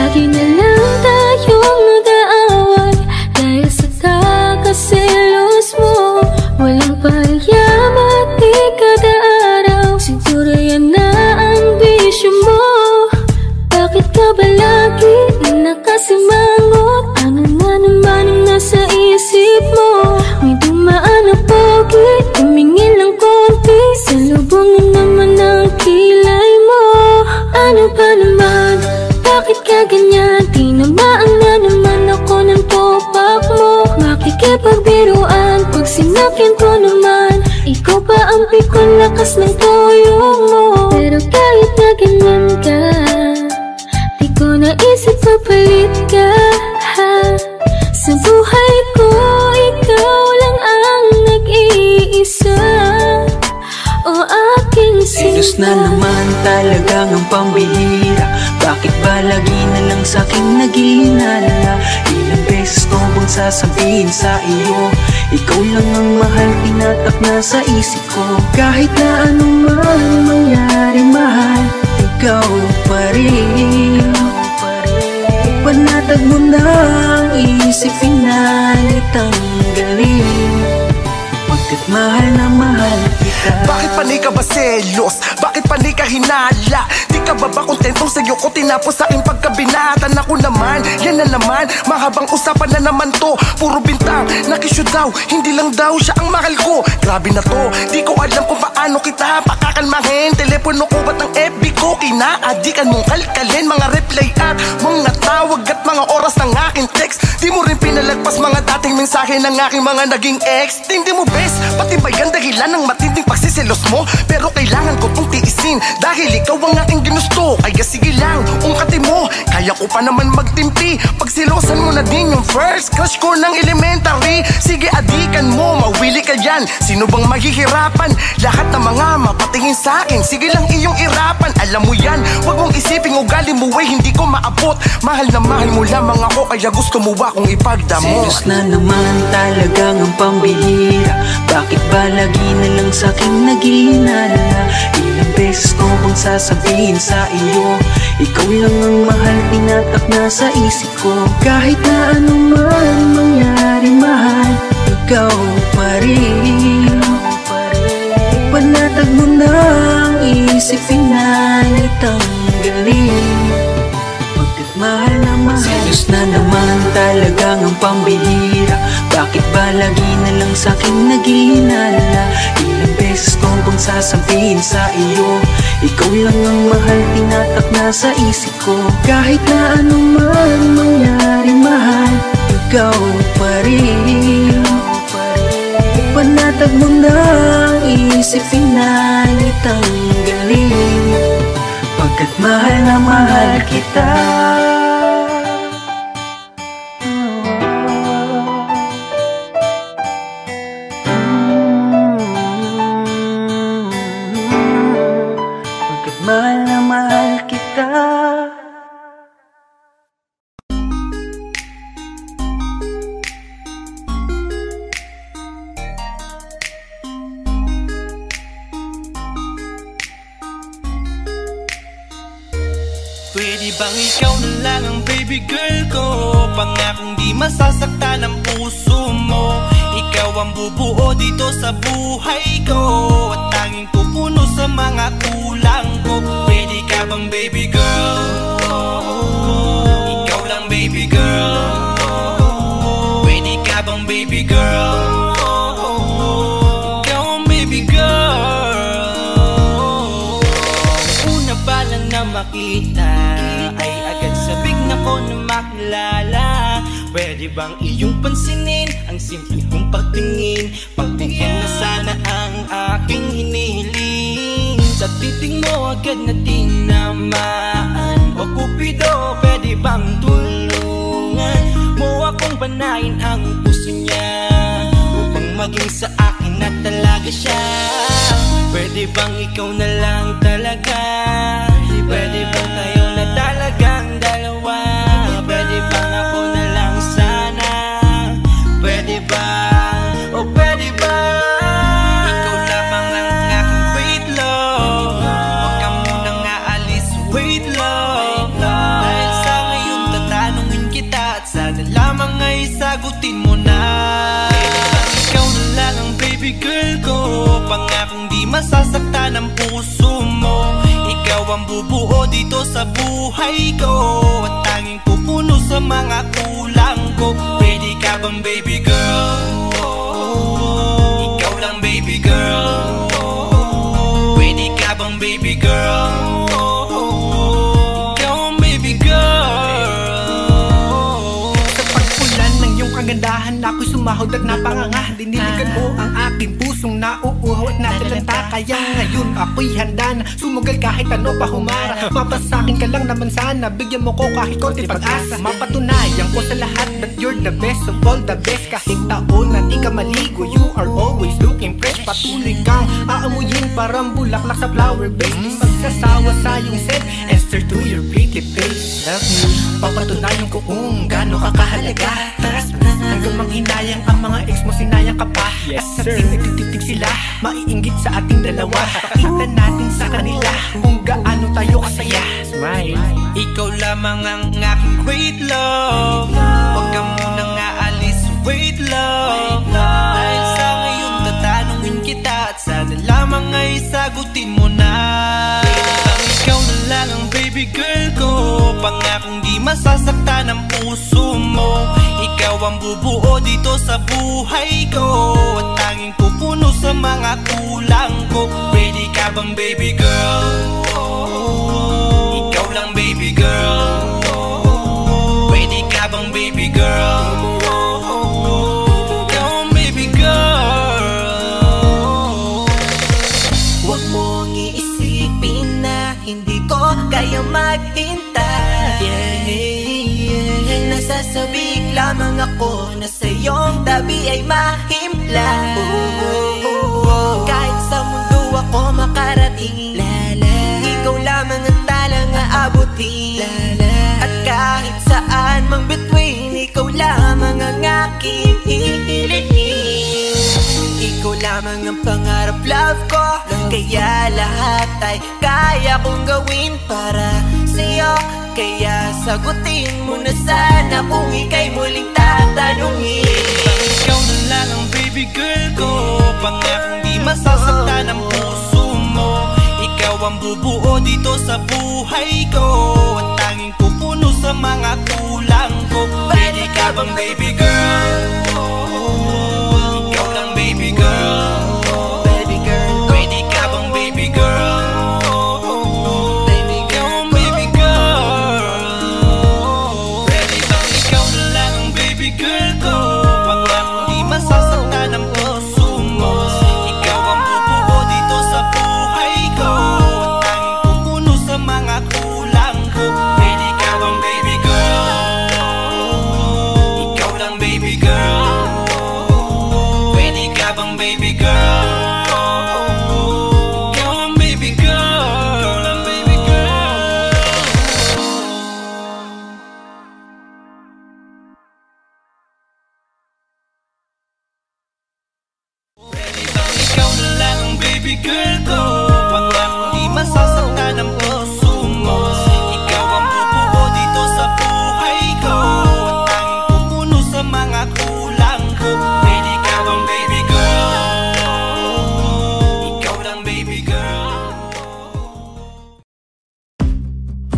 Lagi na lang tayong nag-aaway dahil sa kakaselos mo. Walang payaman di kada araw, siguro yan na ang bisyo mo. Bakit ka ba lagi nakasimangot? Ano na naman ang nasa isip mo? May dumaan na pogi, tumingin lang konti, salubong na naman ang kilay mo. Ano ba naman? Bakit ka ganyan? Tinamaan na naman ako ng topak mo. Makikipagbiruan pag sinakyan ko naman, ikaw pa ang pikon lakas ng tuyong mo. Pero kahit na ganyan ka, di ko naisip papalit ka. Sa buhay ko, ikaw lang ang nag-iisa. O aking sinta. Selos na naman talagang ang pambihira. Bakit ba lagi na lang sa'king naghihinala? Ilang beses ko bang sasabihin sa iyo, ikaw lang ang mahal, tinatak na sa isip ko. Kahit na anuman mangyari mahal, ikaw pa rin. Panatag mo na ang isip, pinalitang galing. Pagkat mahal na mahal kita. Bakit panay ka ba selos? Bakit panay ka hinala? Di ka ba kontentong sa'yo ko tinapos sa aking pagkabinatan? Ako naman, yan na naman, mahabang usapan na naman to. Puro bintang, nakisyo daw, hindi lang daw siya ang mahal ko. Grabe na to, di ko alam kung paano kita pakakalmahin. Telepono ko ba't ang FB ko? Kinaadikan mong kalkalin, mga reply at mga tawag at mga oras ng aking text. Di mo rin pinalagpas mga dating mensahe ng aking mga naging ex. Hindi mo best, pati ba yan dahilan ng matinding pagsiselos mo? Pero kailangan ko tong tiisin dahil ikaw ang aking ginusto. Kaya sige lang, ungkatin mo, kaya ko pa naman magtimpi. Pagsilosan mo na din yung first crush ko ng elementary. Sige adikan mo, mawili ka dyan, sino bang maghihirapan? Lahat ng mga mapatingin sa akin, sige lang iyong irapan. Alam mo yan, wag mong isipin ugali mo ay hindi ko maabot. Mahal na mahal mo lamang ako, kaya gusto mo akong ipagdamot. Selos na naman talagang ang pambihira. Bakit ba lagi na lang sa'king naghihinala? Ilang beses ko bang sasabihin sa iyo, ikaw lang ang mahal, tinatak na sa isip ko. Kahit na anuman mangyari mahal, ikaw pa rin. Panatag mo na ang isip, pinalitang galing. Pagkat mahal na mahal. Selos na naman talagang ang pambihira. Bakit ba lagi na lang sa'king naghihinala? Ilang beses ko bang sasabihin sa iyo, ikaw lang ang mahal, tinatak na sa isip ko. Kahit na anuman mangyari mahal, ikaw pa rin. Panatag mo na ang isip, pinalitang galing. Pagkat mahal na mahal kita. Pagkat mahal na mahal kita. Pwede bang ikaw na lang ang baby girl ko? Pangakong di masasaktan ang puso mo. Ikaw ang bubuo dito sa buhay ko, at tanging pupuno sa mga kulang ko. Pwede ka bang baby girl? Ikaw lang baby girl. Pwede ka bang baby girl? Ikaw ang baby girl. Una pa lang na makita ay agad sabik na ko na makilala. Pwede bang iyong pansinin ang simple kong pagtingin? Pagbigyan na sana ang aking hinihiling. Sa titing mo agad na tinamaan. O Cupido, pwede bang tulungan mo akong banayin ang puso niya, upang maging sa akin na talaga siya? Pwede bang ikaw na lang talaga? Pwede bang tayo na talagang dalawa? Pwede bang ako na lang sana? Pwede ba? O pwede ba? Ikaw lamang ang aking wait love. Huwag ka munang aalis, wait love. Dahil sa ngayon baby girl ko, pangakong di masasaktan ang puso mo. Ikaw ang bubuo dito sa buhay ko, at tanging pupuno sa mga kulang ko. Ready ka bang baby girl? Ikaw lang baby girl. Ready ka bang baby girl? Ikaw ang baby girl. Sa pagpulan ng iyong kagandahan, ako'y sumahod at napanganga. Diniligan mo ang aking pusong nauuhaw at natalanta. Kaya ngayon ako'y handa na sumugal kahit ano pa humara. Mapasakin ka lang naman sana, bigyan mo ko kahit konti pag-asa. Mapatunayan ko sa lahat that you're the best of all the best. Kahit taon na di ka maligo, you are always looking fresh. Patuloy kang aamuyin parang bulaklak sa flower base. Di magsasawa sa iyong scent and stir to your pretty face. Love me, papatunayan ko kung gaano ka kahalaga. Taras hanggang manghinayang ang mga ex mo, sinayang ka pa. Yes sir, at nagtititig sila, maiinggit sa ating dalawa. Pakita natin sa kanila kung gaano tayo kasaya. Smile. Ikaw lamang ang aking great love. Huwag ka munang aalis, wait love. Dahil sa ngayon tatanungin kita, at sana lamang ay sagutin mo na. Ang ikaw na lang ang baby girl ko, pangakong di masasaktan ang puso mo. Ikaw ang bubuo dito sa buhay ko, at tanging pupuno sa mga kulang ko. Ready ka bang baby girl? Ikaw lang baby girl. Ready ka bang baby girl? Ikaw ang baby girl. Huwag mong iisipin na hindi ko kaya maghintay. Nasasabik lamang ako na sa iyong tabi ay mahimpla. Kahit sa mundo ako makarating, ikaw lamang ang talang aabutin. At kahit saan mang between, ikaw lamang ang aking hihilihin. Ikaw lamang ang pangarap love ko, kaya lahat ay kaya kong gawin para sa'yo. Kaya sagutin mo na sana kung ika'y muling tatanungin. Ikaw na lang ang baby girl ko, pangakong di masasaktan ang puso mo. Ikaw ang bubuo dito sa buhay ko, at tanging pupuno sa mga kulang ko. Ready ka bang baby girl? Ikaw lang baby girl. Baby girl, Ready ka bang baby girl? baby Ikaw girl, ang baby girl. Ready bang ikaw na lang ang baby girl ko, pangakong di masasaktan ang puso mo. Ikaw ang bubuo dito sa buhay ko, at tanging pupuno sa mga kulang ko. Ready ka bang baby girl? Ikaw lang baby girl. Ready ka bang baby girl? Ikaw ang baby girl. Ikaw lang baby girl. Ready bang ikaw na lang ang baby girl ko, pangakong di masasaktan ang puso mo. Ikaw ang bubuo dito sa buhay ko, at tanging pupuno sa mga kulang ko. Ready ka bang baby girl? Ikaw lang baby girl.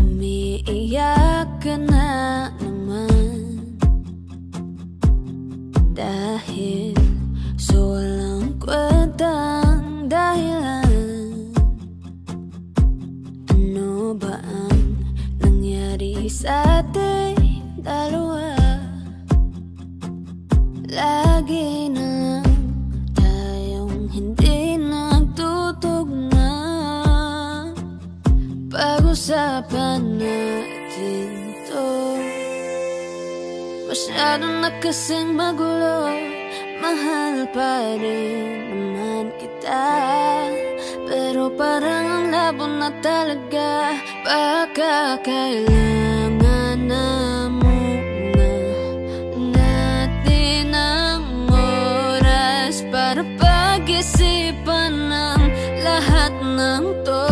Umiiyak ka na naman dahil sa walang kwentang dahilan. Ano ba ang nangyari sa ating dalawa? Lagi na lang tayong hindi nagtutugma. Pag-usapan natin to, masyado na kasing magulo. Mahal pa rin naman kita, pero parang ang labo na talaga. Baka kailangan na muna natin ang oras para pag-isipan ng lahat ng to.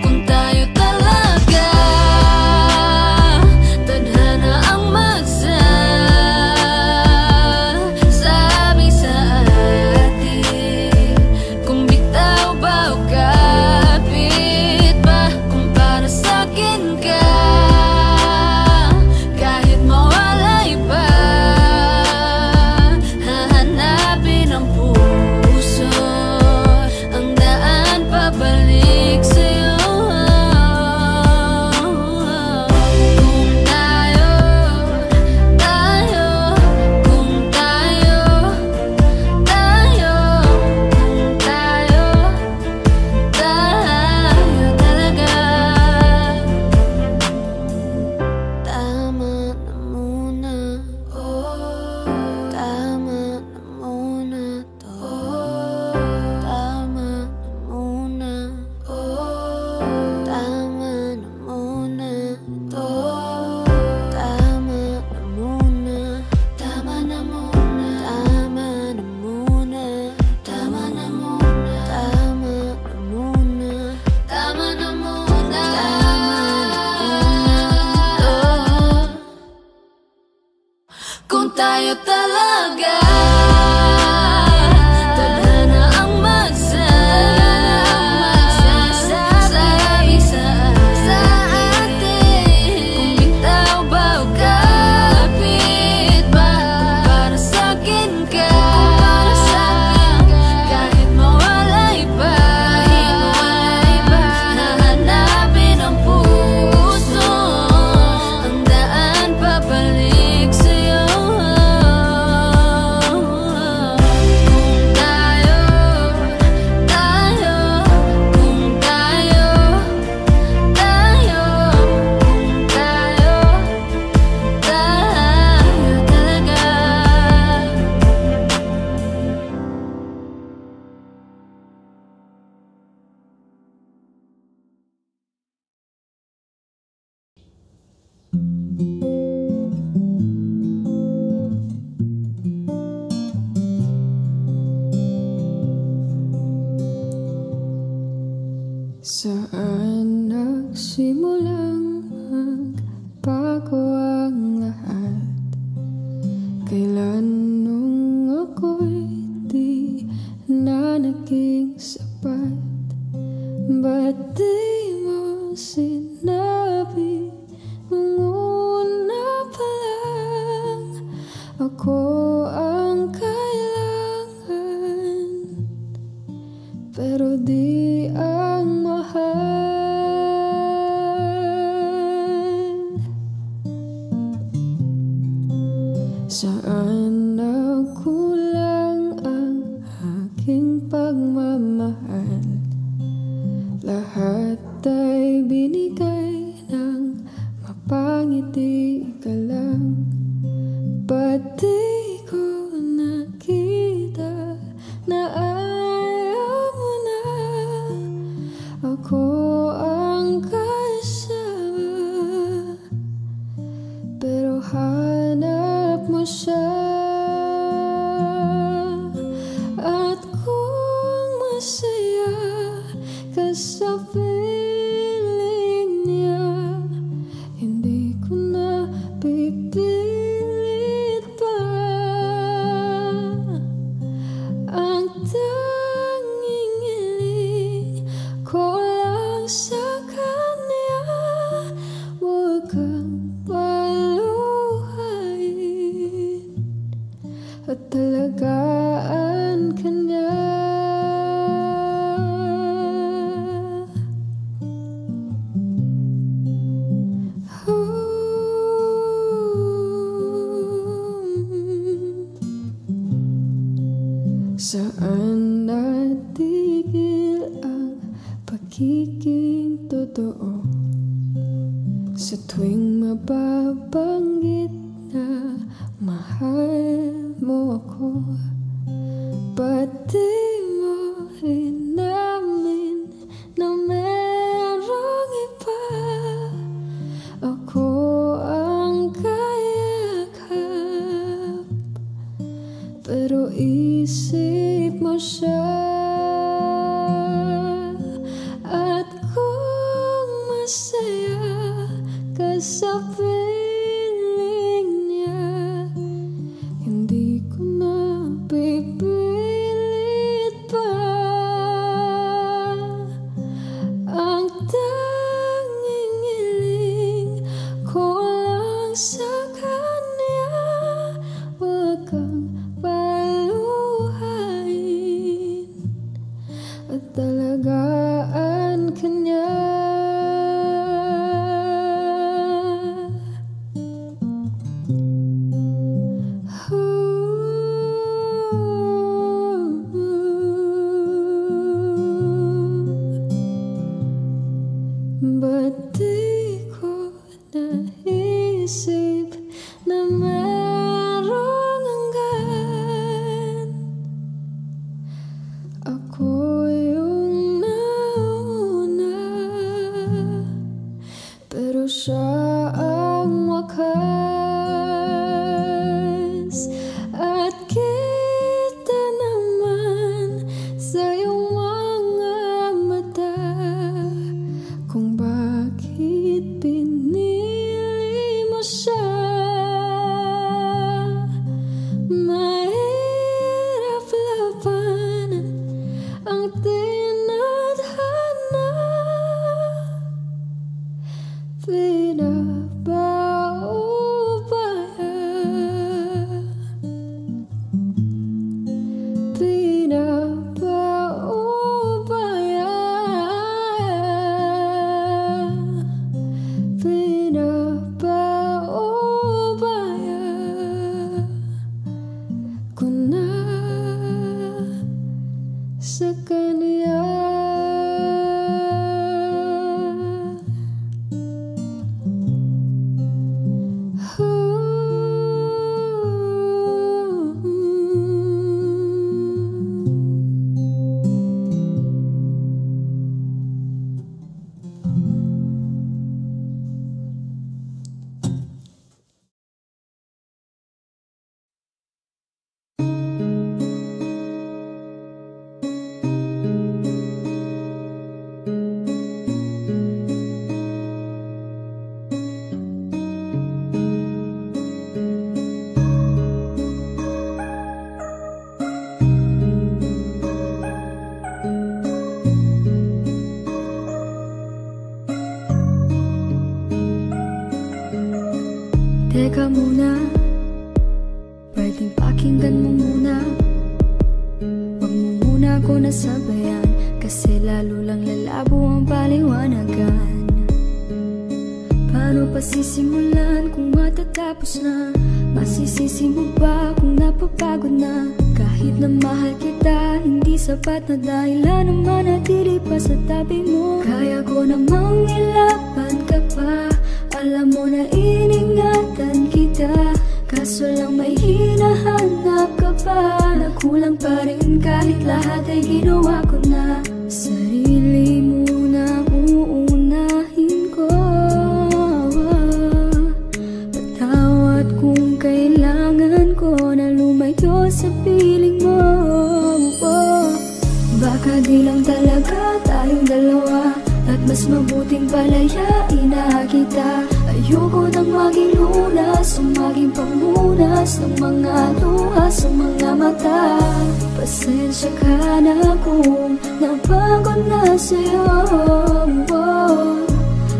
Kung tayo talaga tadhana ang magsasabi sa tayo talaga, tadhana ang magsasabi sa atin. Kung bitaw ba o kapit ba, para sa'kin ka, kahit mawalay pa, hahanapin ang puso, ang daan pabalik sa'yo. Saan nagsimulang magbago ang lahat? Kailan nung ako'y di na naging sapat? Ba't di mo sinabi nung una pa lang ako ang kailangan, pero di ang mahal? Saan nagkulang ang aking pagmamahal? Lahat ay binigay ng mapangiti ka lang. Ba't di ko nakita na ayaw mo na ako ang kasama, pero hanap mo siya? At kung masaya ka sa piling niya, hindi ko na pipilit pa. Ang tanging hiling ko lang sa kanya, huwag kang paluhain at talagaan ka niya. Saan natigil ang pagiging totoo? Sa tuwing mababanggit na mahal mo ako, ba't di mo inamin na merong iba? Ako ang kayakap, pero isip mo siya. At kung masaya ka sa piling niya, hindi ko na pipilit pa. Ang tanging hiling ko lang sa kanya, huwag kang paluhain at talagaan ka niya. Ba't di ko naisip na merong hanggan? Ako yung nauna, pero siya ang wakas. At kita naman sa iyong mga mata kung bakit pinili mo siya. sa kanya. Teka muna, pwedeng pakinggan mo muna. Wag mo muna ako nasabayan, kasi lalo lang lalabo ang paliwanagan. Paano pa sisimulan kung matatapos na? Masisisi mo ba kung napapagod na? Kahit na mahal kita, hindi sapat na dahilan na manatili pa sa tabi mo. Kaya ko namang ilaban ka pa, alam mo na iningatan kita, kaso lang may hinahanap ka pa. Nakulang pa rin kahit lahat ay ginawa ko na. Sarili mo na uunahin ko. Patawad kung kailangan ko na lumayo sa piling mo. Baka di lang talaga tayong dalawa, at mas mabuting palayain na kita. Ayoko nang maging lunas o maging pamunas ng mga luha sa mga mata. Pasensya ka na kung napagod na sa'yo.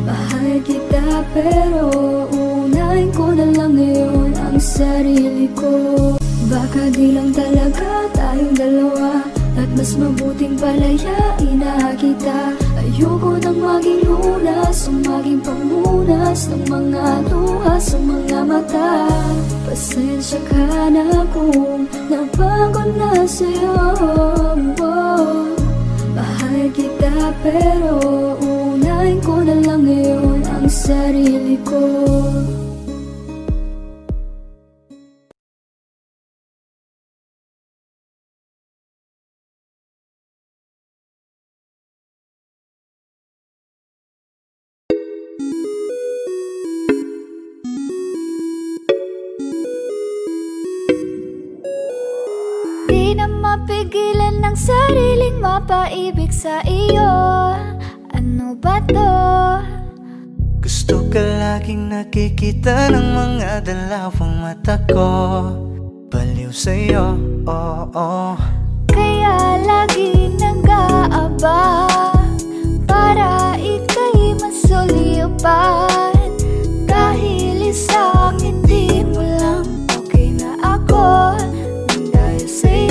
Mahal kita pero unahin ko na lang ngayon ang sarili ko. Baka di lang talaga tayong dalawa, at mas mabuting palayain na kita. Ayoko nang maging lunas o maging pamunas ng mga luha sa mga mata. Pasensya ka na kung napagod na sa'yo. Mahal kita pero unahin ko na lang ngayon ang sarili ko. Mapigilan ng sariling mapaibig sa iyo. Ano ba to? Gusto ka laging nakikita ng mga dalawang mata ko. Baliw sa'yo, oo. Kaya lagi nag-aabang para ika'y masulipan. Dahil isang hindi mo lang okay na ako.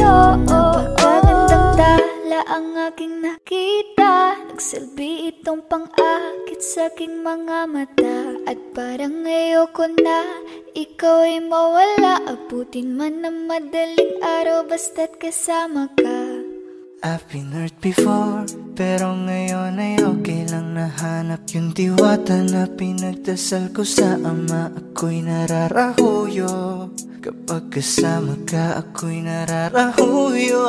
Napakagandang tala ang aking nakita, nagsilbi itong pang-akit sa aking mga mata. At parang ayoko na ikaw ay mawala, abutin man ng madaling araw basta't kasama ka. I've been hurt before, pero ngayon ay okay lang. Nahanap yung diwata na pinagdasal ko sa ama. Ako'y nararahuyo, kapag kasama ka ako'y nararahuyo.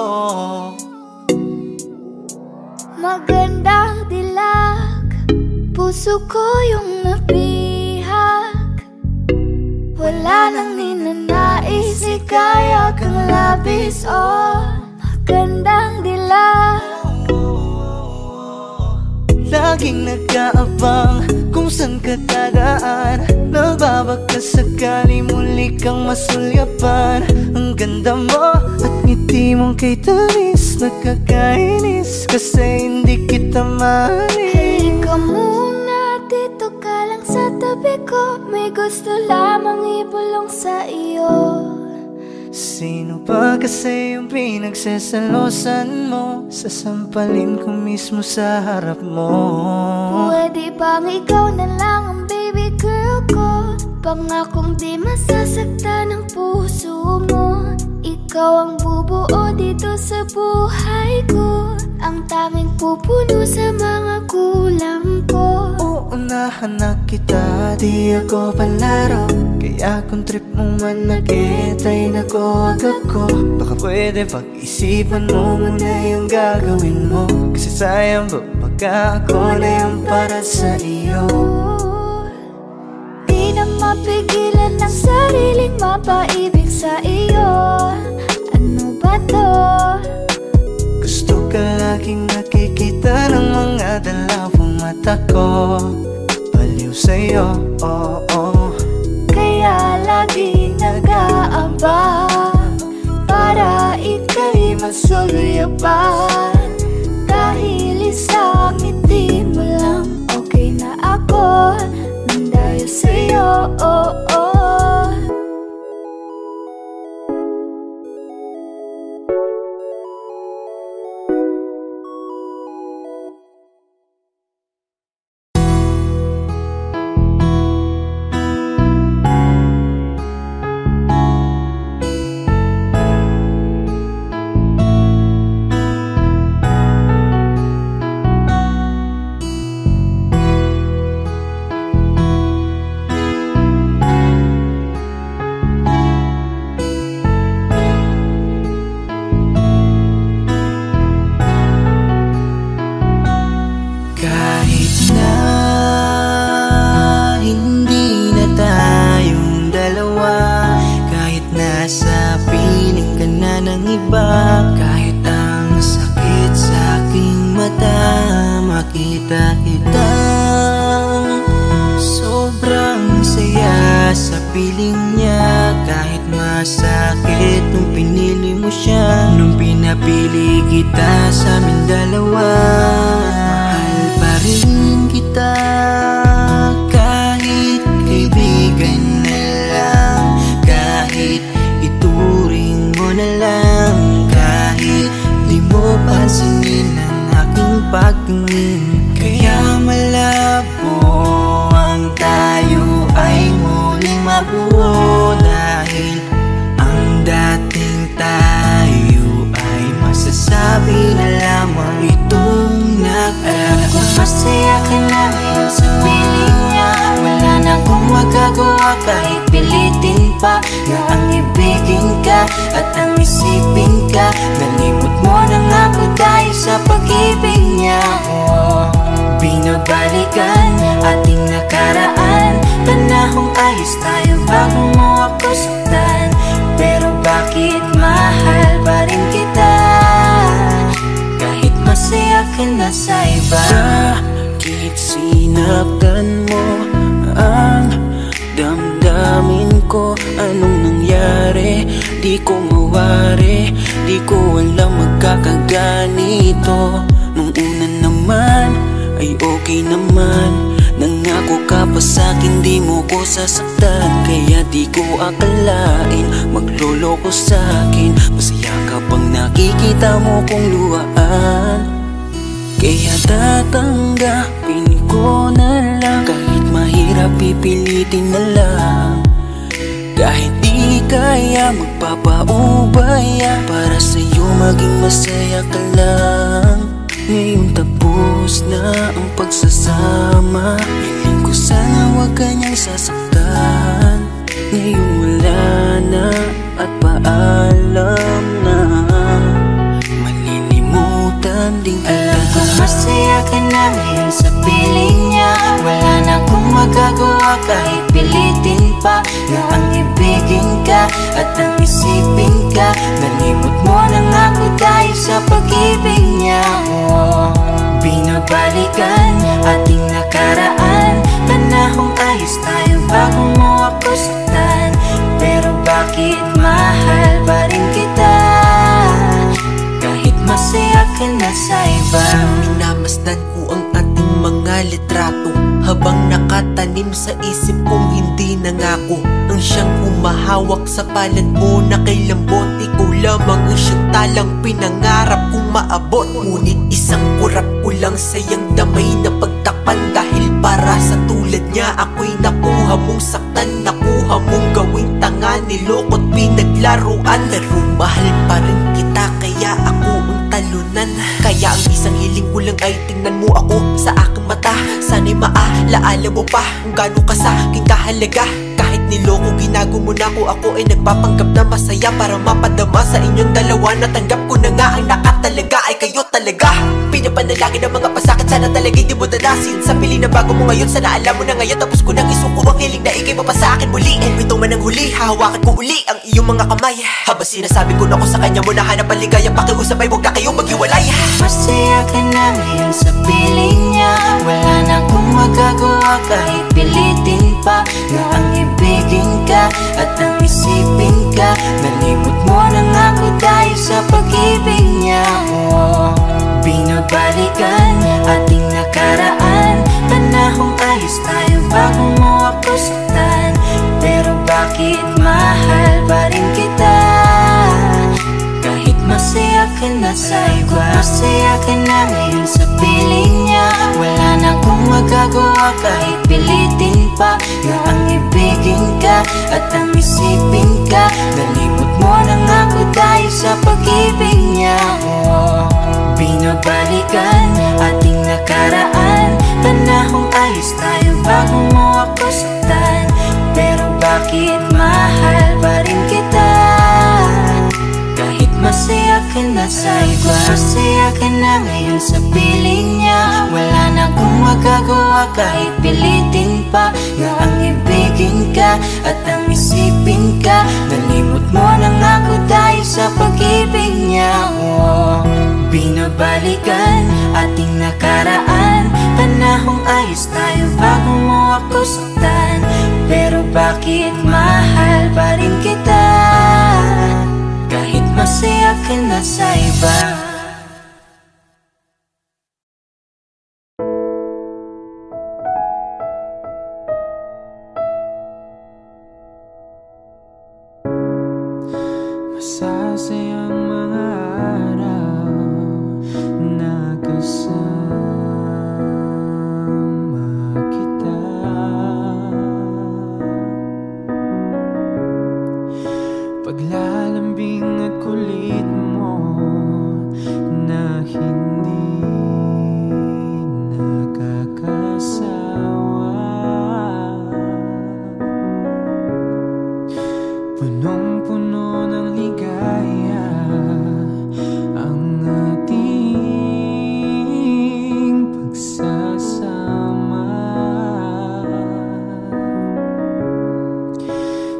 Magandang dilag, puso ko yung nabihag. Wala nang ninanais, ikaya kang labis, oh. Magandang dilag. Laging nag-aabang kung saan ka dadaan. Nababaka sakali muli kang masulyapan. Ang ganda mo at ngiti mong kay tamis, nakakainis kasi hindi kita mahalin. Halika muna, dito ka lang sa tabi ko, may gusto lamang ibulong sa iyo. Sino ba kasi yung pinagsasalosan mo? Sasampalin ko mismo sa harap mo. Pwede bang ikaw na lang ang baby girl ko? Pangakong di masasaktan ang puso mo. Ikaw ang bubuo dito sa buhay ko, ang tanging pupuno sa mga kulang ko. Uunahan na kita, di ako palaro. Kaya kung trip mong manakit ay nakuwag ako. Baka pwede pag-isipan mo muna yung gagawin mo. Kasi sayang ba pagka ako na yung para sa iyo. Di na mapigilan ang sariling mapaibig sa iyo. Ano ba to? Gusto ka laging nakikita ng mga dalawang mata ko. Baliw sa'yo, oh, oh. Kaya lagi nag-aabang para ika'y masuluyapan. Dahil isang ngiti mo lang, okay na ako nang dahil sa'yo, oh, oh. Kahit ang sakit sa aking mata, makita kita. Sobrang saya sa piling niya. Kahit masakit nung pinili mo siya, nung pinapili kita sa amin dalawa. Mahal pa rin kita kahit kaibigan na lang. Kahit ituring mo na lang, kahit di mo pansinin ang aking pagtingin. Kaya malabo ang tayo ay muling mabuo. Dahil ang dating tayo ay masasabi na lamang itong nag-alam ko masaya ka na ngayon sa piling niya. Wala na akong magagawa kahit pilitin pa na ang ibigin ka at ang isipin ka. Nalimot mo na nga ako dahil sa pag-ibig niya. Binabalikan ating nakaraan, panahong ayos tayo bago mo ako saktan. Pero bakit mahal pa rin kita kahit masaya ka na sa iba? Bakit sinaktan mo ang damdamin ko? Anong nangyari? Di ko mawari, di ko alam magkakaganito. Nung una naman ay okay naman, nangako ka pa sa'kin di mo ko sasaktan. Kaya di ko akalain magloloko sa'kin. Masaya ka bang nakikita mo kong luhaan? Kaya tatanggapin ko na lang, kahit mahirap pipilitin na lang. Kahit di kaya magpapaubaya para sa'yo maging masaya ka lang. Ngayon tapos na ang pagsasama, hiling ko sana huwag kanyang sasaktan. Ngayon wala na at paalam na, malilimutan din kita. Alam ko masaya ka na ngayon sa piling niya. Wala na akong magagawa kahit pilitin pa na ang ibigin ka at ang isipin ka. Nalimot mo na nga ako dahil sa pag-ibig niya. Binabalikan ating nakaraan, panahong ayos tayo bago mo ako saktan. Pero bakit mahal pa rin kita kahit masaya ka na sa iba? Minamasdan ko ang ating mga litrato habang nakatanim sa isip kong hindi nangako. Ang siyang humahawak sa palad mo na kay lambot. Ikaw lamang ang siyang talang pinangarap kong maabot. Ngunit isang kurap ko lang sayang damay na pagtakpan. Dahil para sa tulad niya ako'y nakuha mong saktan, nakuha mong gawing tanga, nilokot pinaglaruan. Pero mahal pa rin kita kaya ako ang talunan. Kaya ang isang hiling ko lang ay tingnan mo ako sa aking mata. Sana'y maalaala mo pa kung gaano ka sa aking kahalaga. Kahit niloko ginago mo na ako ay nagpapanggap na masaya para mapadama sa inyong dalawa. Natanggap ko na nga ang nakatalaga ay kayo talaga. Pinapanalangin ang mga pasakit, sana talaga'y di mo danasin. Sa pili na bago mo ngayon, sana alam mo na ngayon. Tapos ko nang isuko ang hiling na ikay pa sa akin muli. And ito man ang huli, hahawakan ko uli ang iyong mga kamay. Habang sinasabi ko na ko sa kanya mo nahanap ang ligaya, pakiusap ay huwag na kayong maghiwalay. Masaya ka na ngayon sa piling niya. Wala na akong magagawa kahit pilitin pa na ang ibigin ka at ang isipin ka. Nalimot mo na nga ako dahil sa pag-ibig niya. Binabalikan ating nakaraan. Panahong ayos tayo bago mo ako saktan. Pero bakit mahal pa rin kita? Kahit masaya ka na sa iba, masaya ka na ngayon sa piling niya. Wala na akong magagawa kahit pilitin pa na ang ibigin ka at ang isipin ka. Nalimot mo na nga ako dahil sa pag-ibig niya. Binabalikan ating nakaraan. Panahong ayos tayo bago mo ako saktan. Pero bakit mahal pa rin kita? Kahit masaya ka na sa iba, masaya ka na ngayon sa piling niya. Wala na akong magagawa kahit pilitin pa na ang ibigin ka at ang isipin ka. Nalimot mo na nga ako dahil sa pag-ibig niya. Binabalikan ating nakaraan. Panahong ayos tayo bago mo ako saktan. Pero bakit mahal pa rin kita? Kahit masaya ka na sa iba. Masasayang mga araw na kasama kita. Paglalambing at kulit mo na hindi nakakasawa. Punong-puno ng ligaya ang ating pagsasama,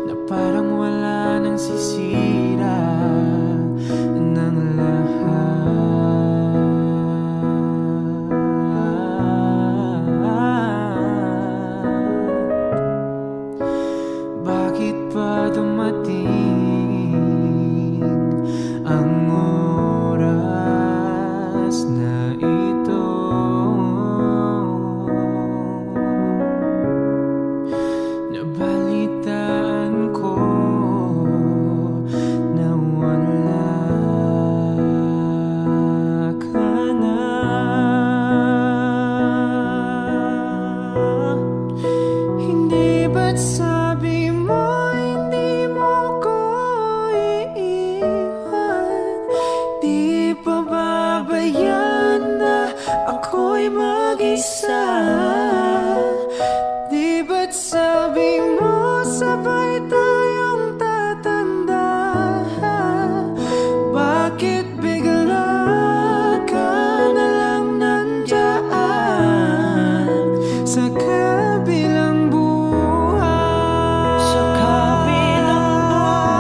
na parang wala nang sisira ng lahat. Bakit pa dumating ang oras na ito? Nabalitaan ko na wala ka na. Hindi ba't sabi mo hindi mo ko iiwan? Di pa babayan na ako'y mag-isa? Di ba't sabi mo sabay tayong tatanda? Bakit bigla ka na lang nandyan sa kabilang buhay? Sa kabilang buhay.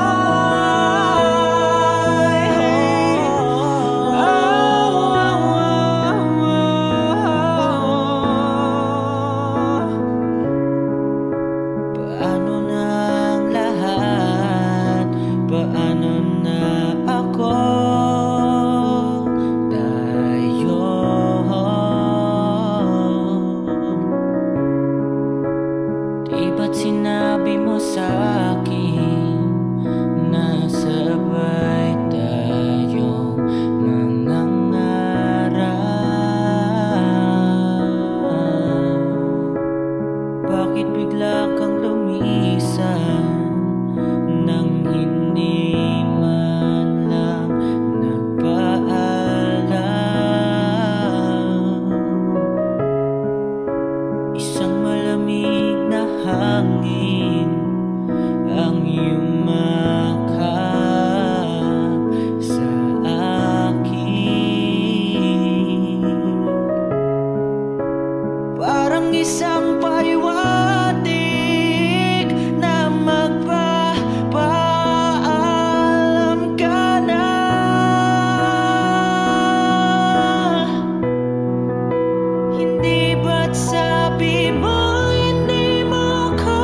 Paano na ang sa'kin na sabay tayong mangangarap. Bakit bigla kang lumisan nang hindi man lang nagpaalam? Isang malamig na hangin ang yumakap sa akin, parang isang paliwanag na magpapaalam ka na. Hindi ba't sabi mo hindi mo ko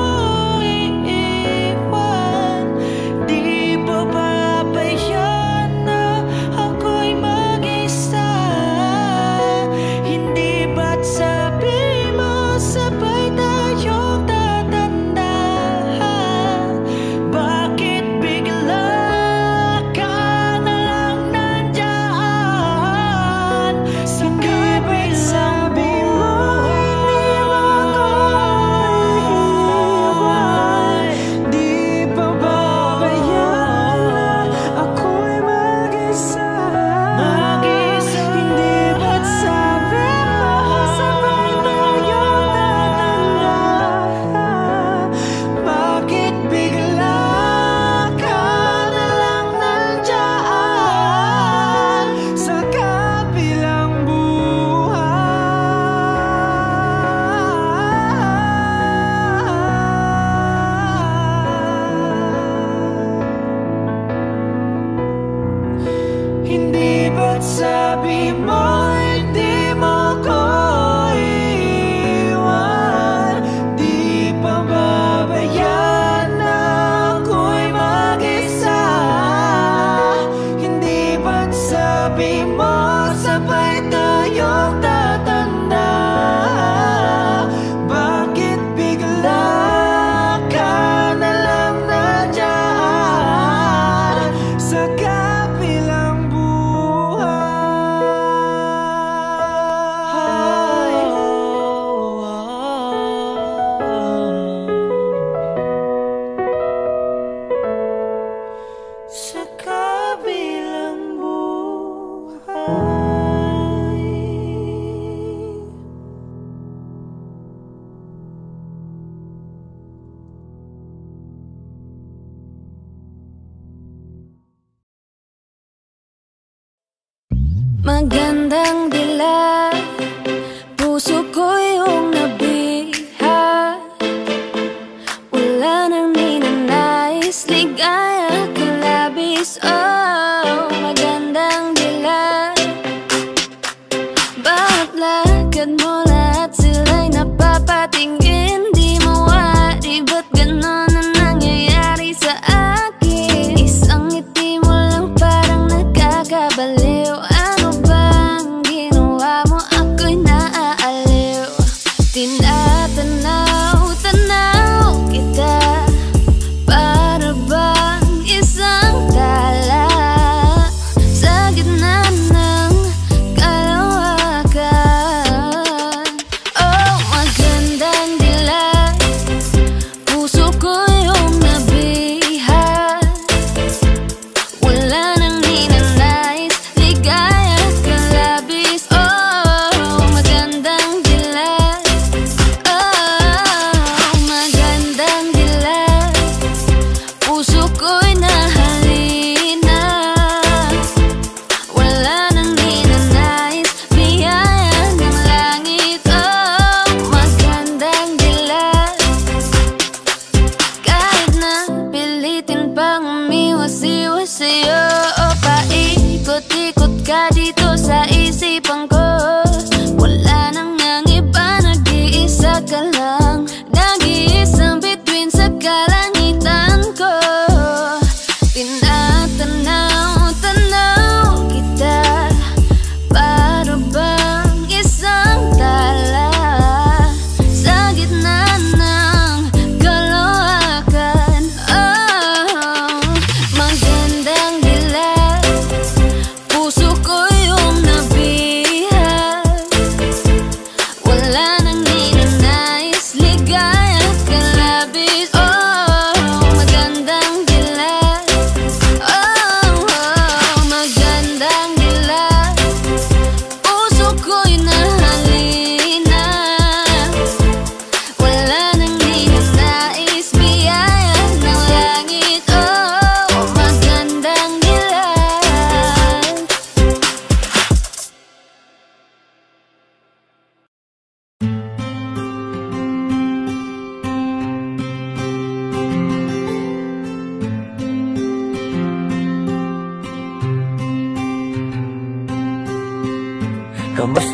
iiwan? Di ba papayan na ako'y mag-isa? Hindi ba't sabi mo sabay tayong tatanda? Bakit bigla ka na lang nandyan? Sa gabing sabi mo hindi mo ko iiwan. Di pa babayaan na ako'y mag-isa? Hindi ba't sabi mo sabay tayong tatanda? Bakit bigla ka na lang nandyan sa kabilang buhay? Hindi ba't sabi mo hindi mo ko iiwan? Di pa babayaan na ako'y mag-isa? Hindi ba't sabi mo sabay tayong tatanda? Bakit bigla ka na lang nandyan sa kabilang buhay? Sa kabilang buhay. Magandang dilag, puso ko yung nabiha. Wala nang ninanais, ligaya ka labis. Oh, magandang dilag, bawat lakad mo lahat sila'y napapatingin. Di mawari, ba't ganon ang nangyayari sa akin? Isang ngiti mo lang parang nakakabaliw. Ano bang ginawa mo? Ako'y naaaliw. Tinatanaw, tanaw kita, para bang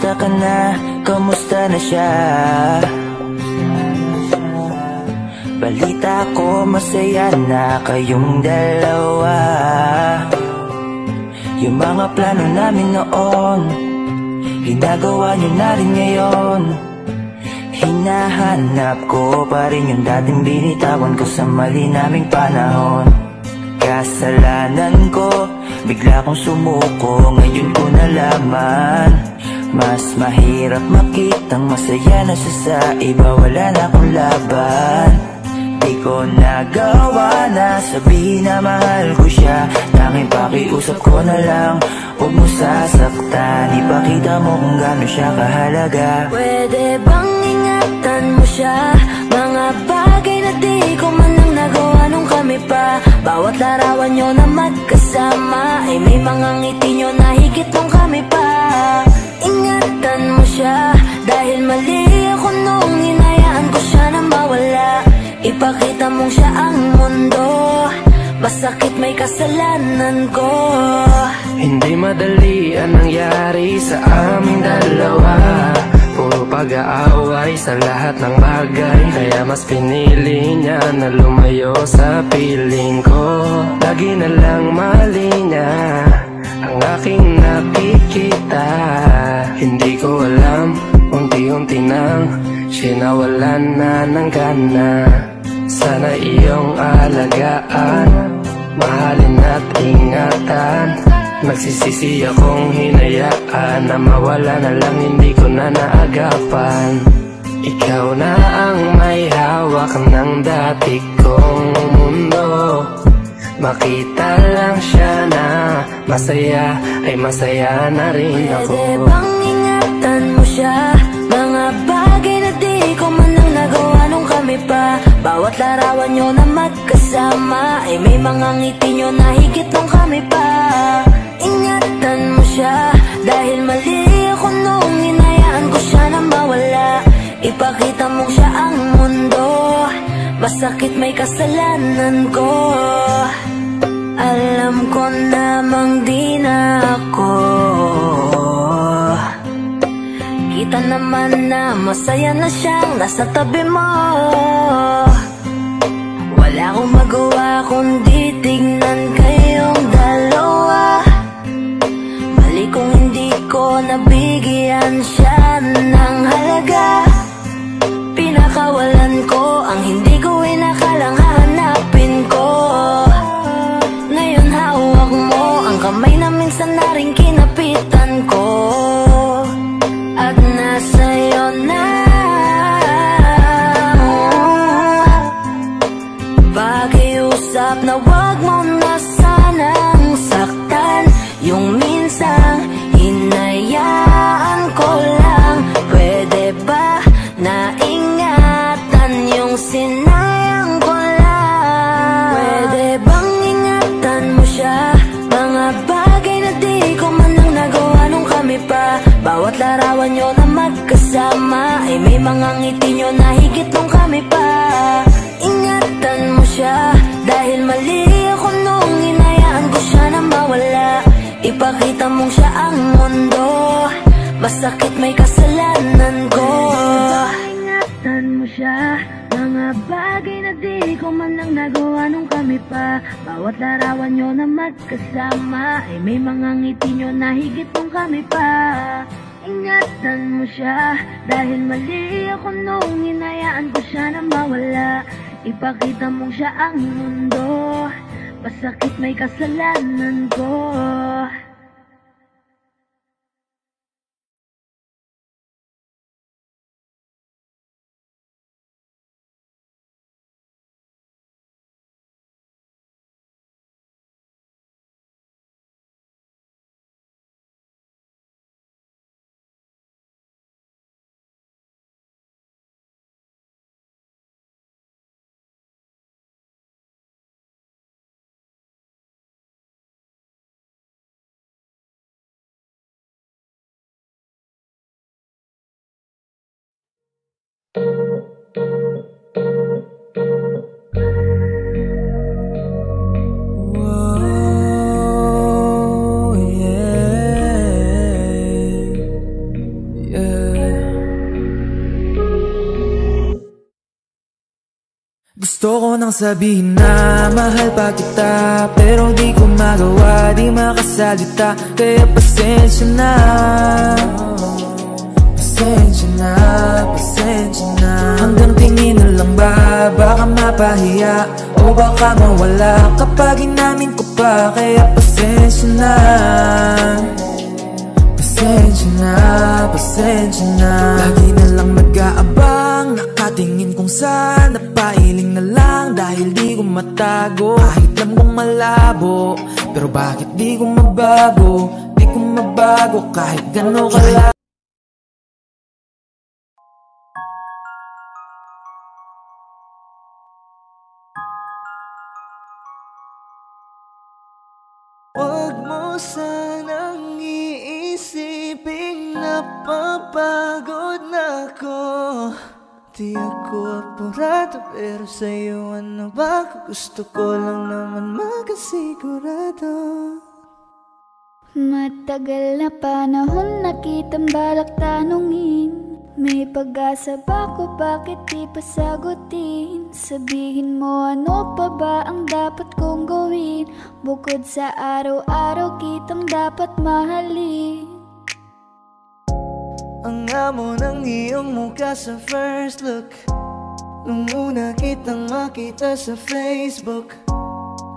Kamusta ka na? Kamusta na siya? Balita ko masaya na kayong dalawa. Yung mga plano namin noon, ginagawa nyo na rin ngayon. Hinahanap ko pa rin yung dating binitawan ko sa mali naming panahon. Kasalanan ko, bigla kong sumuko, ngayon ko nalaman. Mas mahirap makitang masaya na siya sa iba, wala na akong laban. Di ko nagawa na sabihin na mahal ko siya. Tanging pakiusap ko na lang, huwag mo sasaktan. Ipakita mo kung gaano siya kahalaga. Pwede bang ingatan mo siya? Mga bagay na di ko man lang nagawa nung kami pa. Bawat larawan nyo na magkasama ay may mga ngiti nyo na higit nung kami pa. Ingatan mo siya dahil mali ako nung hinayaan ko siya na mawala. Ipakita mong siya ang mundo, masakit may kasalanan ko. Hindi madali ang nangyari sa aming dalawa. Puro pag-aaway sa lahat ng bagay, kaya mas pinili niya na lumayo sa piling ko. Lagi na lang mali niya ang aking nakikita. Hindi ko alam, unti-unti nang sinawalan na ng gana. Sana iyong alagaan, mahalin at ingatan. Nagsisisi akong hinayaan na mawala na lang, hindi ko na naagapan. Ikaw na ang may hawak ng dati kong mundo. Makita lang siya na masaya, ay masaya na rin ako. Pwede bang ingatan mo siya? Mga bagay na di ko man lang nagawa nung kami pa. Bawat larawan nyo na magkasama ay may mga ngiti nyo na higit nung kami pa. Ingatan mo siya dahil mali ako nung hinayaan ko siya na mawala. Ipakita mong siya ang mundo, masakit may kasalanan ko. Alam ko namang di na ako. Kita naman na masaya na siyang nasa tabi mo. Wala akong magawa kundi tignan kayong dalawa. Mali kung hindi ko nabigyan siya ng halaga. Pinakawalan ko ang hindi ko inakalang hahanapin ko. Ngayon hawak mo ang kamay na minsan na rin kinapitan ko. At nasa'yo na pakiusap na wag mo na sanang saktan. Yung minsang hinayaan ko lang. Pwede ba na ingatan yung sinayang ko lang? Pwede bang ingatan mo siya? Mga bagay na di ko man lang nagawa nung kami pa. Bawat larawan nyo na magkasama ay may mga ngiti nyo na higit nung kami pa. Ingatan mo siya dahil mali ako nung hinayaan ko siya na mawala. Ipakita mong siya ang mundo, masakit may kasalanan ko. Ingatan mo siya, mga bagay na di ko man lang nagawa nung kami pa. Bawat larawan nyo na magkasama ay may mga ngiti nyo na higit nung kami pa. Ingatan mo siya dahil mali ako nung hinayaan ko siya na mawala. Ipakita mong siya ang mundo, masakit may kasalanan ko. Gusto ko nang sabihin na mahal pa kita, pero di ko magawa, di makasalita. Kaya pasensya na, pasensya na, pasensya na. Hanggang tingin na lang ba, baka mapahiya o baka mawala kapag inamin ko pa. Kaya pasensya na, pasensya na, pasensya na. Lagi na lang nag-aabang, nakatingin kung saan, napailing na lang dahil di ko matago. Kahit alam kong malabo, pero bakit di ko mabago? Di ko mabago kahit gano'n kalabo. Huwag mo sanang iisiping napapagod na ako. Di ako apurado, pero sa'yo ano ba? Gusto ko lang naman makasigurado. Matagal na panahon na kitang balak tanungin, may pag-asa ba ko, bakit di pa sagutin? Sabihin mo ano pa ba ang dapat kong gawin, bukod sa araw-araw kitang dapat mahalin. Ang amo ng iyong mukha sa first look, nung una kitang makita sa Facebook.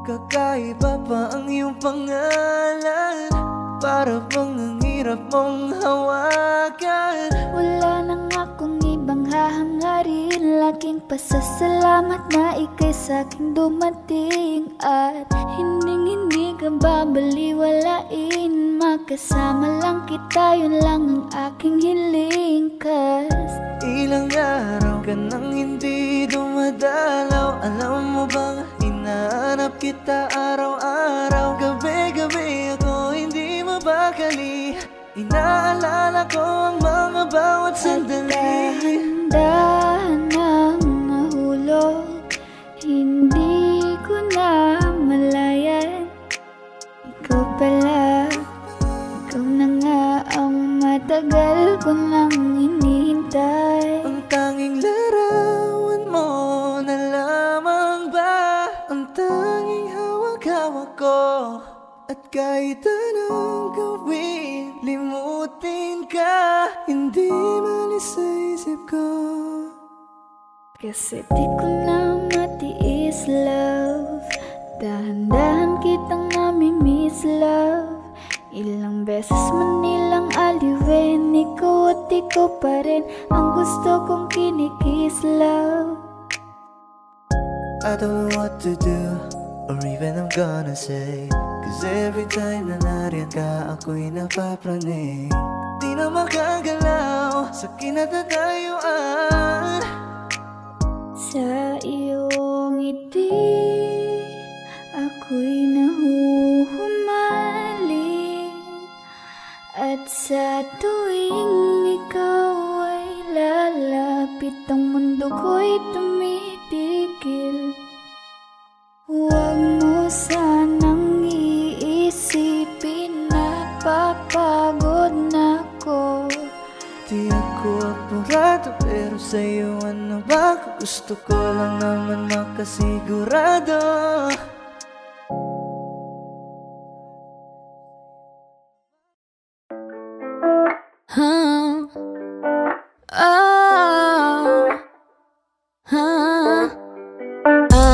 Kakaiba pa ang iyong pangalan, para bang ang hirap mong hawakan. Wala nang akong ibang hahangarin, laking pasasalamat na ika'y sa'king dumating. At hindi ka babaliwalain, makasama lang kita, yun lang ang aking hiling. Cause ilang araw ka nang hindi dumadalaw, alam mo bang hinahanap kita araw-araw. Gabi-gabi ako hindi mabakali, inaalala ko ang mga bawat sandali. Dahan ng nahulog, hindi ko na malayan. Ikaw pala, ikaw na nga ang matagal ko nang hinihintay. Ang tanging larawan mo na lamang ba, ang tanging hawak-hawak ko. At kahit anong gawin, limutin ka, hindi malis sa isip ko. Kasi di ko na matiis, love. Dahan-dahan kitang nami-miss, love. Ilang beses man nilang aliwin, ikaw at ikaw pa rin ang gusto kong kinikiss, love. I don't know what to do, or even I'm gonna say, cause every time na nariyan ka, ako'y napapraning. Di na makagalaw sa kinatatayuan. Sa iyong ngiti, ako'y nahuhumaling. At sa tuwing ikaw ay lalapit, ang mundo ko'y tumitigil. Huwag mo sanang iisipin na papagod na ako. Di ako apurado, pero sa'yo ano ba? Gusto ko lang naman makasigurado.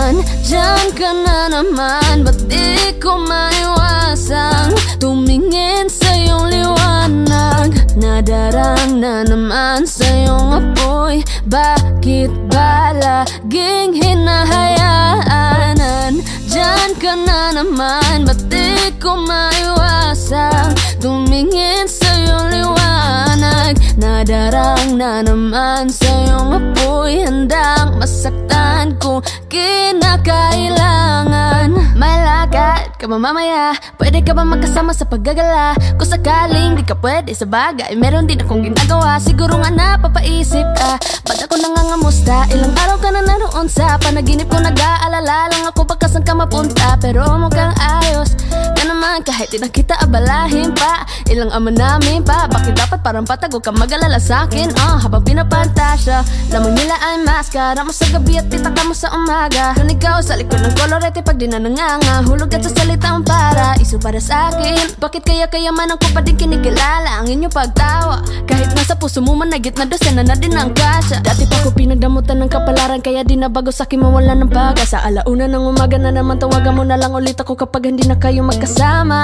Andyan ka na naman, ba't di ko maiwasang tumingin sa iyong liwanag? Nadarang na naman sa iyong apoy, bakit ba laging hinahayaan? Andyan ka na naman, ba't di ko maiwasang tumingin sa iyong liwanag? Nadarang na naman sa iyong apoy, handang masaktan kung kinakailangan. May lakad ka ba mamaya? Pwede ka ba magkasama sa paggagala? Kung sakaling di ka pwede sa bagay, meron din akong ginagawa. Siguro nga napapaisip ka, ba't ako nangangamusta? Ilang araw ka na naroon sa panaginip ko, nag-aalala lang ako pagkasan ka mapunta. Pero mukhang ayos ka naman kahit di na kita abalahin pa. Ilang ama namin pa, bakit dapat parang patago ka mag-alala sa'kin? Habang pinapantasya, lamang nila ay maskara mo sa gabi at pitaka mo sa umaga. Kung ikaw sa likod ng kolorete pag di na nanganga, hulog at sa salitang para iso para sa'kin. Bakit kaya kayamanan ko pa din kinikilala ang inyong pagtawa? Kahit nasa puso mo managit na dosena na din ang kasya. Dati pa ko pinagdamutan ng kapalaran, kaya di na bago sa'kin mawala ng pag-asa. Alauna ng umaga na naman, tawagan mo na lang ulit ako kapag hindi na kayo magkasama.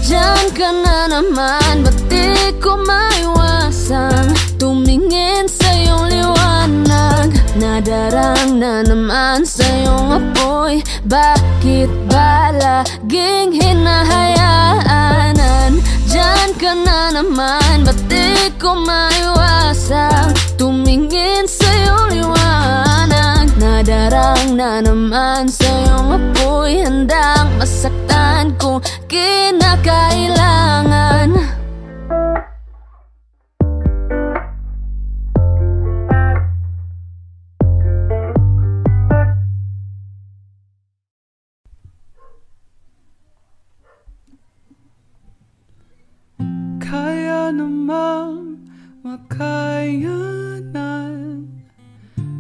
Diyan ka na naman, ba't di ko maiwasan tumingin sa iyong liwanag? Nadarang na naman sa iyong apoy, bakit ba laging hinahayaan? Diyan ka na naman, ba't di ko maiwasan tumingin sa iyong liwanag? Nadarang na naman sa iyong apoy, handang masaktan kung kinakailangan. Kaya namang makayanan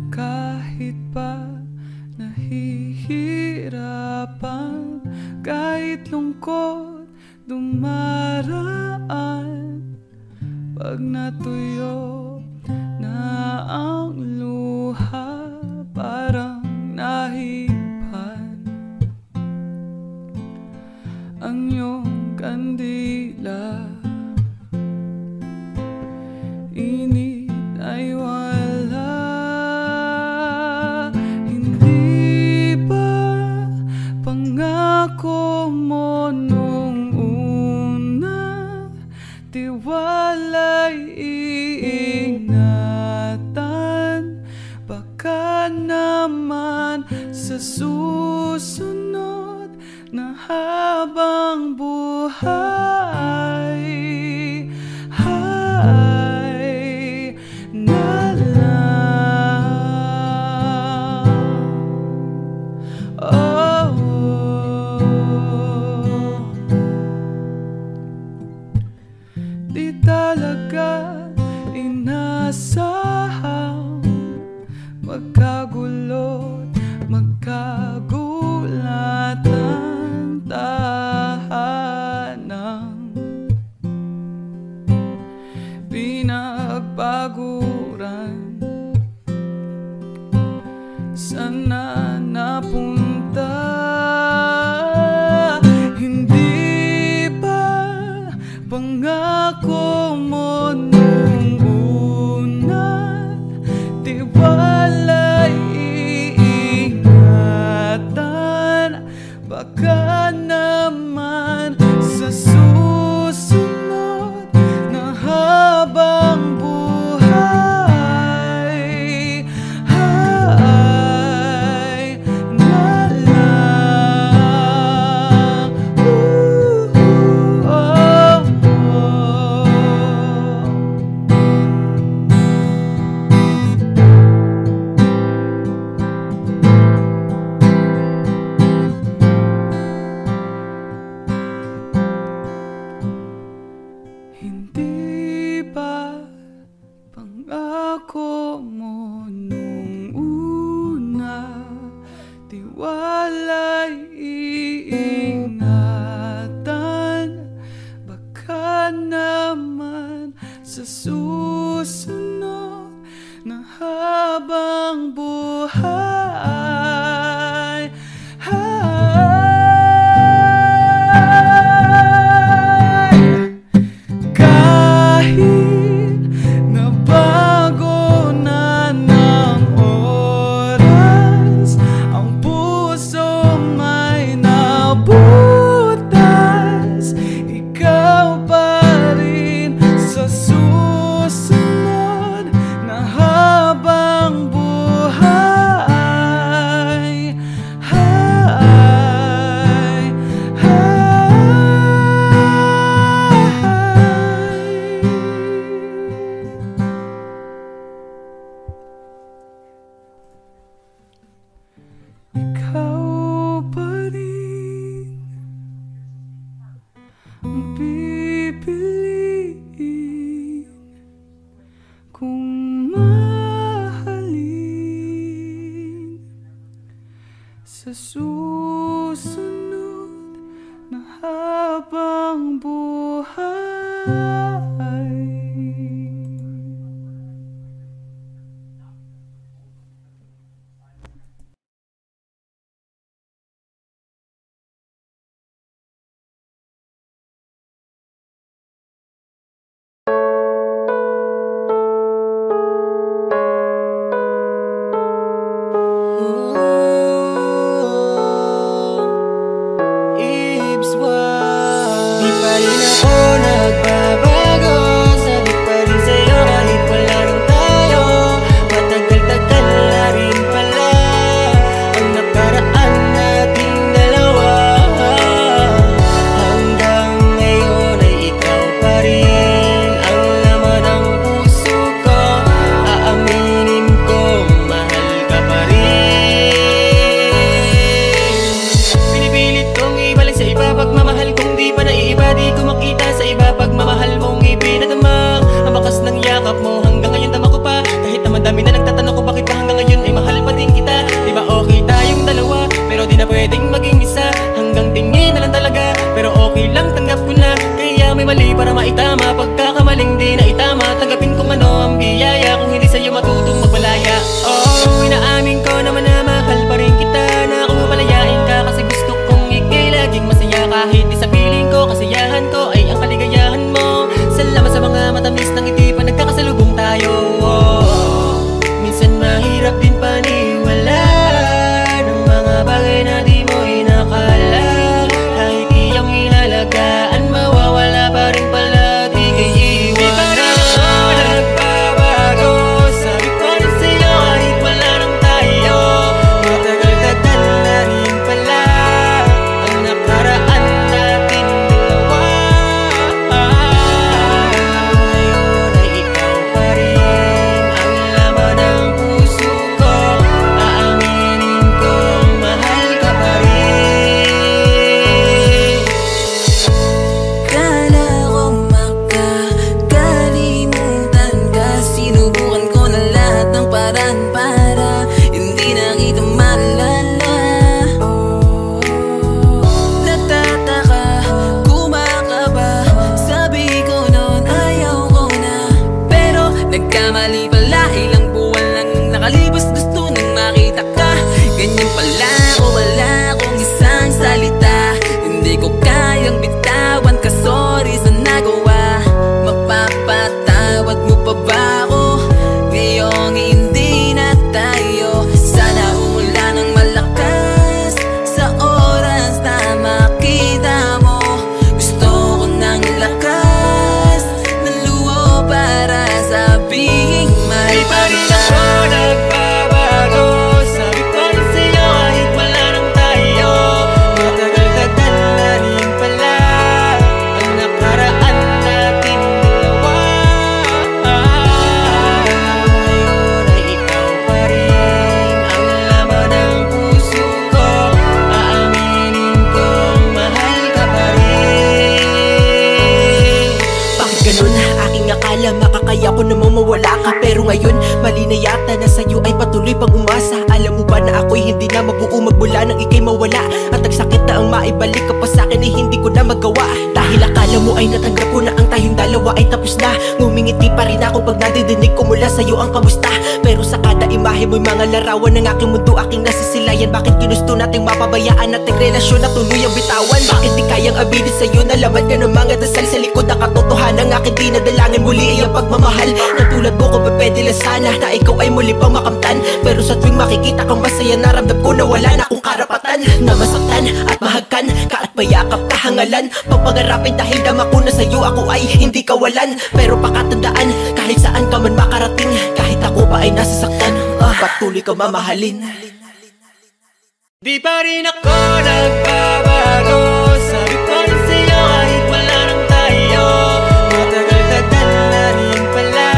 kahit pa nahihirapan, kahit lungkot dumaraan. Pag natuyo na ang luha, parang nahipan ang iyong kandila. Init ay wala, hindi ba pangako mo nung una? Tiwala'y iingatan, baka naman sa susunod na habang buhay na lang. Di talaga inasahang magkagulot, magkagulat ang tahanang pinagpaguran. Sana napunta, hindi ba pangako mo nung una? Tiwala'y iingatan, baka naman sa susunod na habang buhay sa susunod na habang buhay. Para maitama, pagkakamaling di na itama. Tanggapin kung ano ang biyaya, kung hindi sa'yo matutong magmalaya. Oh, inaamin ko naman na mahal pa rin kita, na kung mapalayain ka kasi gusto kong ikay laging masaya. Kahit di sa piling ko, kasiyahan ko ay ang kaligayahan mo. Salamat sa mga matamis ng ngiti pa nagkakasalubong tayo. Oh, minsan mahirap din paniwala ng mga bagay na di mo inakala. Kahit iyong inalagaan, mawawala pa rin pala, di kayo iwanan. Di pa rin ako nagbabago, sabi ko rin sa'yo kahit wala nang tayo. Matagal-tagal na rin pala ang nakaraan natin dalawa. Ngayon ay ikaw pa rin ang laman ng puso ko. Aaminin kong mahal ka pa rin. Kala ko makakalimutan ka, sinubukan ko na lahat ng paraan para hindi na kita maalala. Nagtataka, kumakaba, sabi ko noon ayaw ko na, pero nagkamali pala. Ilang buwan lang nakalipas, gusto nang makita ka. Ganyan pala ako, wala akong isang salita. Hindi ko kayang bitawan ka, sorry sa nagawa. Mapapatawad mo pa ba ako ngayong hindi na tayo? Sana umulan ng malakas sa oras na makita mo. Gusto ko ng lakas ng luho para sabihing mahal Di pa rin kita. ako nagbabago, sabi ko rin sa'yo kahit wala nang tayo. Matagal-tagal na rin pala ang nakaraan natin dalawa. Ngayon ay ikaw pa rin ang laman ng puso ko. Aaminin kong mahal ka pa rin. Bakit ganun? Aking akala makakaya ko namang mawala ka, pero ngayon mali na yata na sa'yo ay patuloy pang umasa. Alam mo ba na ako'y hindi na mabuo magmula nang ika'y mawala? At ang sakit na ang maibalik ka pa sa'kin ay hindi ko na magawa. Dahil akala mo ay natanggap ko na ang tayong dalawa ay tapos na. Ngumingiti pa rin ako pag nadidinig ko mula sa'yo ang kamusta. Pero sa kada imahe mo'y mga larawan ng aking mundo, aking nasisilayan. Bakit ginusto nating mapabayaan nating relasyon na tuluyang bitawan? Bakit di kayang abilin sa'yo na laman ka ng mga dasal sa likod ng katotohanan? Aking dinadalangin muli ay ang pagmamahal. Katulad mo ko pwede lang sana na ikaw ay muli pang makamtan. Pero sa tuwing makikita kang masaya, naramdam ko na wala na akong karapatan na masaktan at mahagkan ka at mayakap kahangalan. Pagpangarapin dahil dama ko na sa'yo ako ay hindi kawalan. Pero pakatandaan, kahit saan ka man makarating, kahit ako pa ay nasasaktan, patuloy ka mamahalin. Di pa rin ako nagbabago, sabi ko rin sa'yo kahit wala nang tayo. Matagal-tagal na rin pala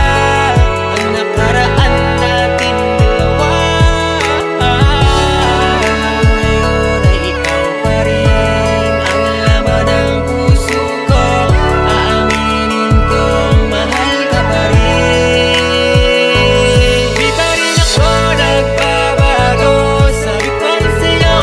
ang nakaraan natin dalawa. Ngayon ay ikaw pa rin ang laman ng puso ko. Aaminin kong mahal ka pa rin. Di pa rin ako nagbabago, sabi ko rin sa'yo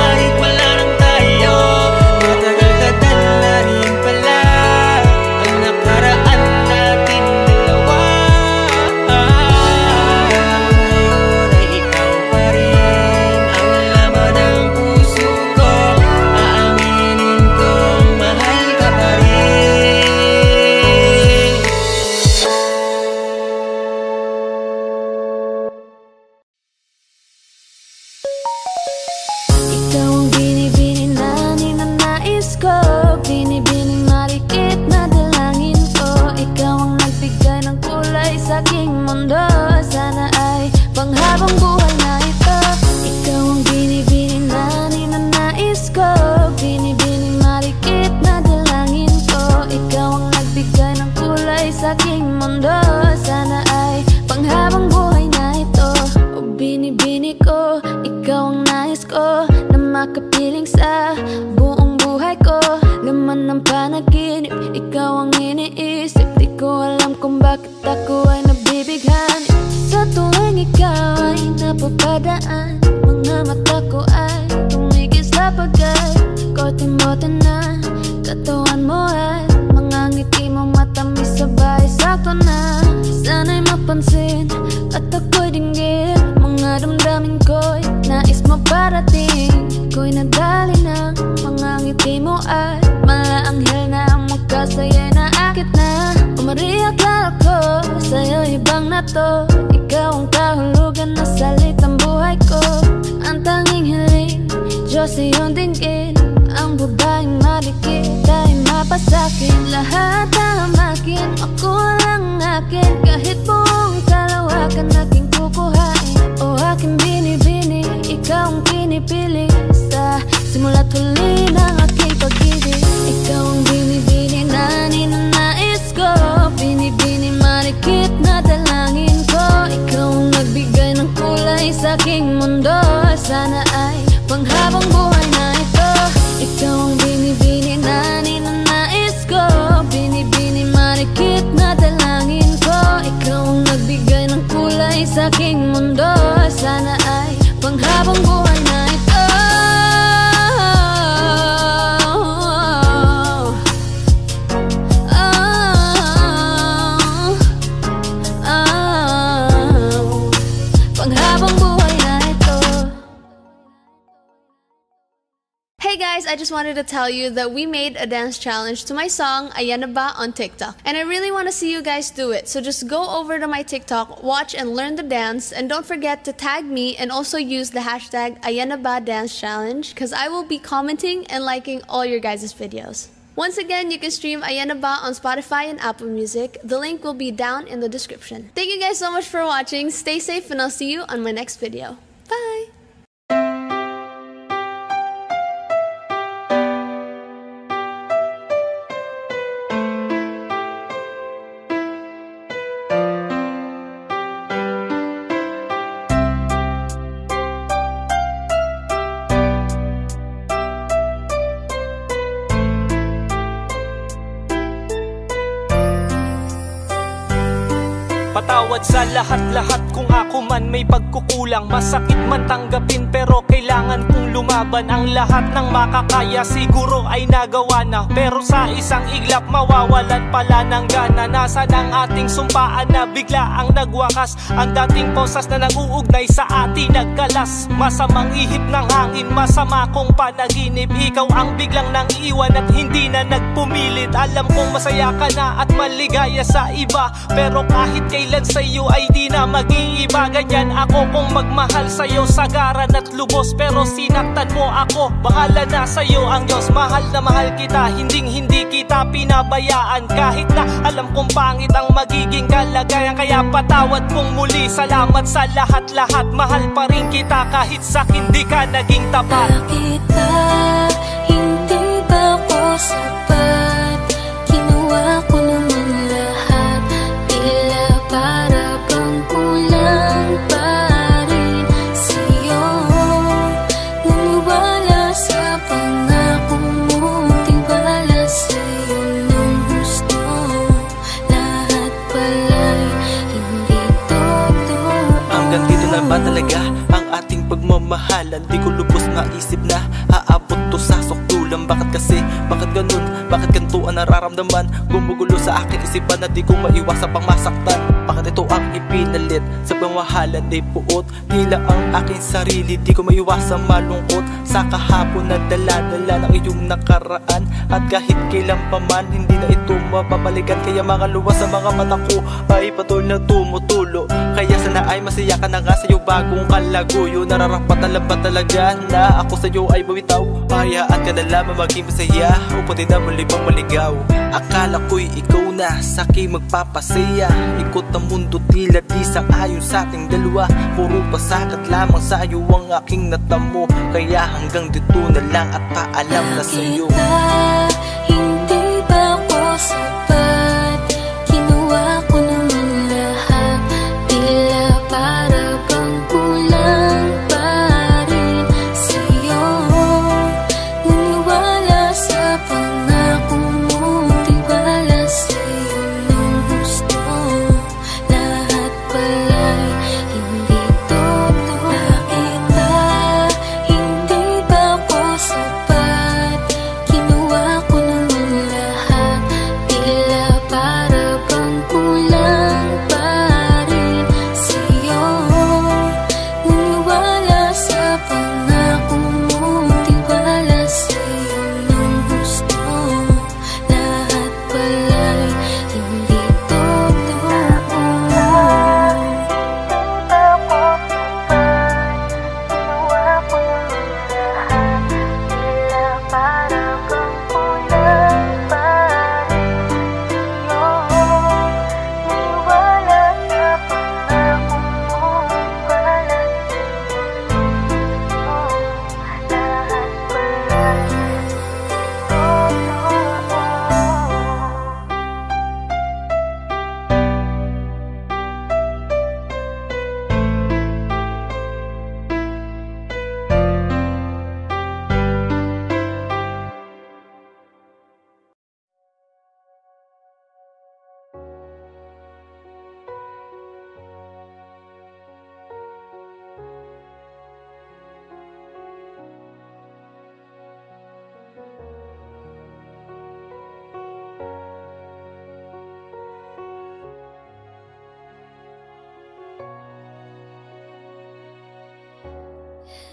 makapiling sa buong buhay ko. Laman ng panaginip, ikaw ang iniisip. Di ko alam kung bakit ako ay nabibighani. Sa tuwing ikaw ay napapadaan, mga mata ko ay tumigil sa pagay. Kote-mote na katawan mo ay mga ngiti mo matamis sabay sakto na. Sana'y mapansin at ako'y dinggin, mga damdamin ko'y nais mo parating. Ko'y nadali ng mga ngiti mo ay malaanghel na ang mukha sa'yo'y naakit na. Umariyak lang ako sa'yo, ibang na to. Ikaw ang kahulugan na salitang buhay ko. Ang tanging hiling, Diyos iyong dinggin. Ang babaeng malikit ay mapasakin. Lahat ang akin, ako lang akin. Kahit buong kalawakan aking kukuhain. O aking binibini, ikaw ang pinipili. Sa simula't huli ng aking pag-ibig. Ikaw ang binibini na ninanais ko. Binibini malikit na dalangin ko. Ikaw ang nagbigay ng kulay sa aking mundo. Sana ay panghabang buhay na ito. Ikaw ang binibini na ninanais ko. Binibini malikit na dalangin ko. Ikaw ang nagbigay ng kulay sa aking mundo. Sana ay panghabang buhay na ito. Panghabang buhay na ito. Hey guys, I just wanted to tell you that we made a dance challenge to my song Ayan Na Ba on TikTok. And I really want to see you guys do it. So just go over to my TikTok, watch and learn the dance, and don't forget to tag me and also use the hashtag Ayan Na Ba Dance Challenge, because I will be commenting and liking all your guys' videos. Once again, you can stream Ayan Na Ba on Spotify and Apple Music. The link will be down in the description. Thank you guys so much for watching. Stay safe and I'll see you on my next video. Bye! Patawad sa lahat-lahat kung ako man may pagkukulang. Masakit man tanggapin pero kailangan kong lumaban. Ang lahat ng makakaya siguro ay nagawa na, pero sa isang iglap mawawalan pala ng gana. Nasaan ang ating sumpaan na bigla ang nagwakas? Ang dating posas na nag-uugnay sa atin nagkalas. Masamang ihip ng hangin, masama kong panaginip. Ikaw ang biglang nang iiwan at hindi na nagpumilit. Alam kong masaya ka na at maligaya sa iba, pero kahit kailan sa'yo ay di na mag-iiba. Ganyan ako kung magmahal sa'yo sagaran at lubos, pero sinaktan mo ako. Bahala na sa'yo ang Diyos. Mahal na mahal kita, hindi kita pinabayaan. Kahit na alam kong pangit ang magiging kalagayan. Kaya patawad kong muli, salamat sa lahat-lahat. Mahal pa rin kita kahit sa'kin di ka naging tapat. Bakit ba hindi ba ako sapat? Ginawa ko naman lahat, tila para bang kulang pa rin sa'yo. Naniwala sa pangako mo, tiwala sa'yo ng gusto. Lahat pala'y hindi totoo. Hanggang dito na ba talaga ang ating pagmamahalan? Di ko lubos maisip na aabot to sa sukdulan. Bakit kasi? Bakit ganun? Bakit ganito ang nararamdaman? Gumugulo sa aking isipan na di ko maiwasan pang masaktan. Bakit ito ang ipinalit sa pamahalan ay puot? Tila ang aking sarili, di ko maiwasan malungkot sa kahapon na dala-dala ng iyong nakaraan. At kahit kailan pa man, hindi na ito mapapalikan. Kaya mga luwas sa mga mata ko ay patuloy na tumutulo. Kaya sana ay masaya ka na nga sa'yo bagong kalaguyo. Nararapat na lang ba talaga na ako sa'yo ay bawitaw? Hayaan ka na lamang maging masaya upang di na muli pang maligaw. Akala ko'y ikaw na sa'king magpapasaya. Ikot ang mundo tila di sang-ayon sa ating dalawa. Puro pasakat lamang sa'yo ang aking natamo. Kaya hanggang dito na lang at paalam na sa'yo. Hindi ba ako sapat? Ginawa ko naman lahat, tila para bang kulang pa rin sa'yo.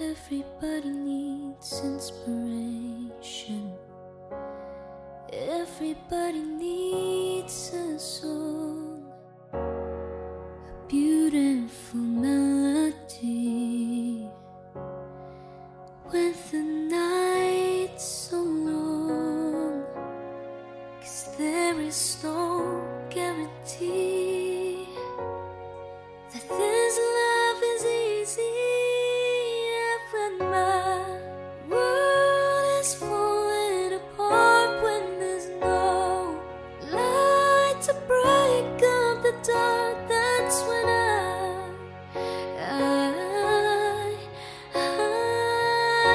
Everybody needs inspiration. Everybody needs a song, a beautiful melody. When the night's so long, 'cause there is no guarantee that this love is easy. When my world is falling apart, when there's no light to break up the dark, that's when I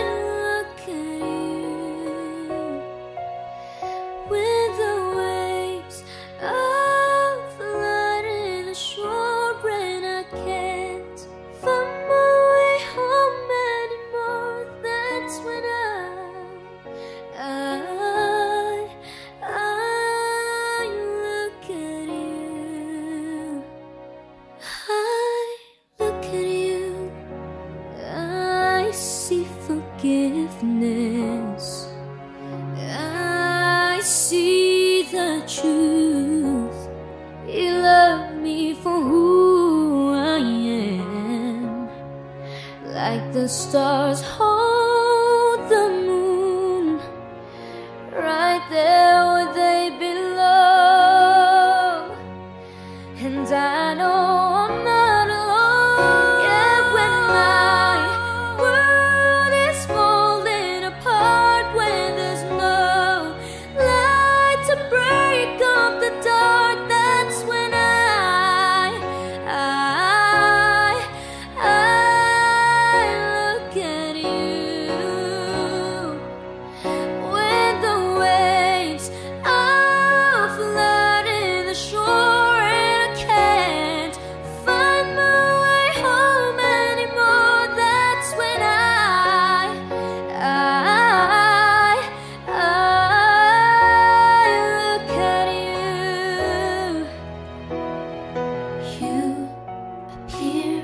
look at you. With the waves of flooding the shore, and I can't find my way home anymore. That's when I look at you. I look at you. I see forgiveness. I see the truth. You love me for who I am, like the stars hold the moon, right there where they belong. And I know I'm not alone. Yeah, when my world is falling apart, when there's no light to break up the dark, that's when I look at you. When the waves are flooding the shore, and I can't find my way home anymore, that's when I look at you. You appear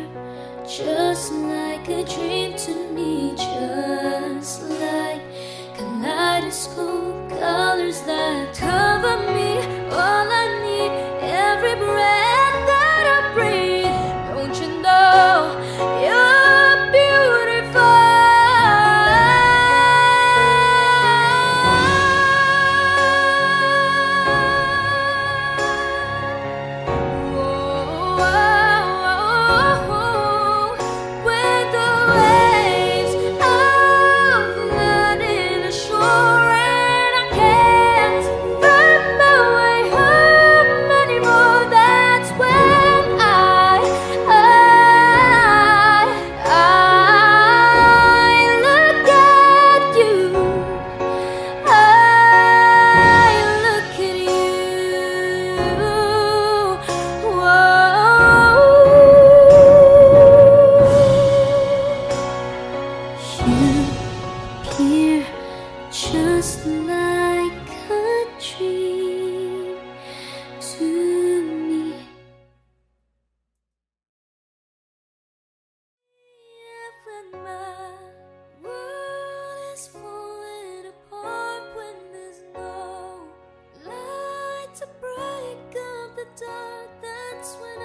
just like a dream to me, just like kaleidoscope colors that cover me. All I need, every breath that I breathe. Don't you know you're beautiful? When the waves are flooding the shore, and I can't find my way home anymore, that's when I look at you. I look at you. Whoa. You appear just like a dream to me. When my world is falling apart, when there's no light to break up the dark, that's when I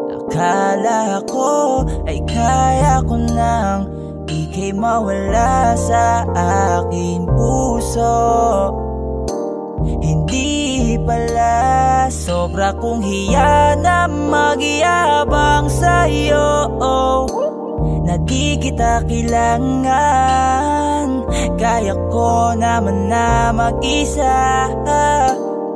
Akala ko ay kaya ko nang ika'y mawala sa aking puso. Hindi pala, sobra kong hiya na magyabang sa'yo, na di kita kailangan. Kaya ko naman na mag-isa,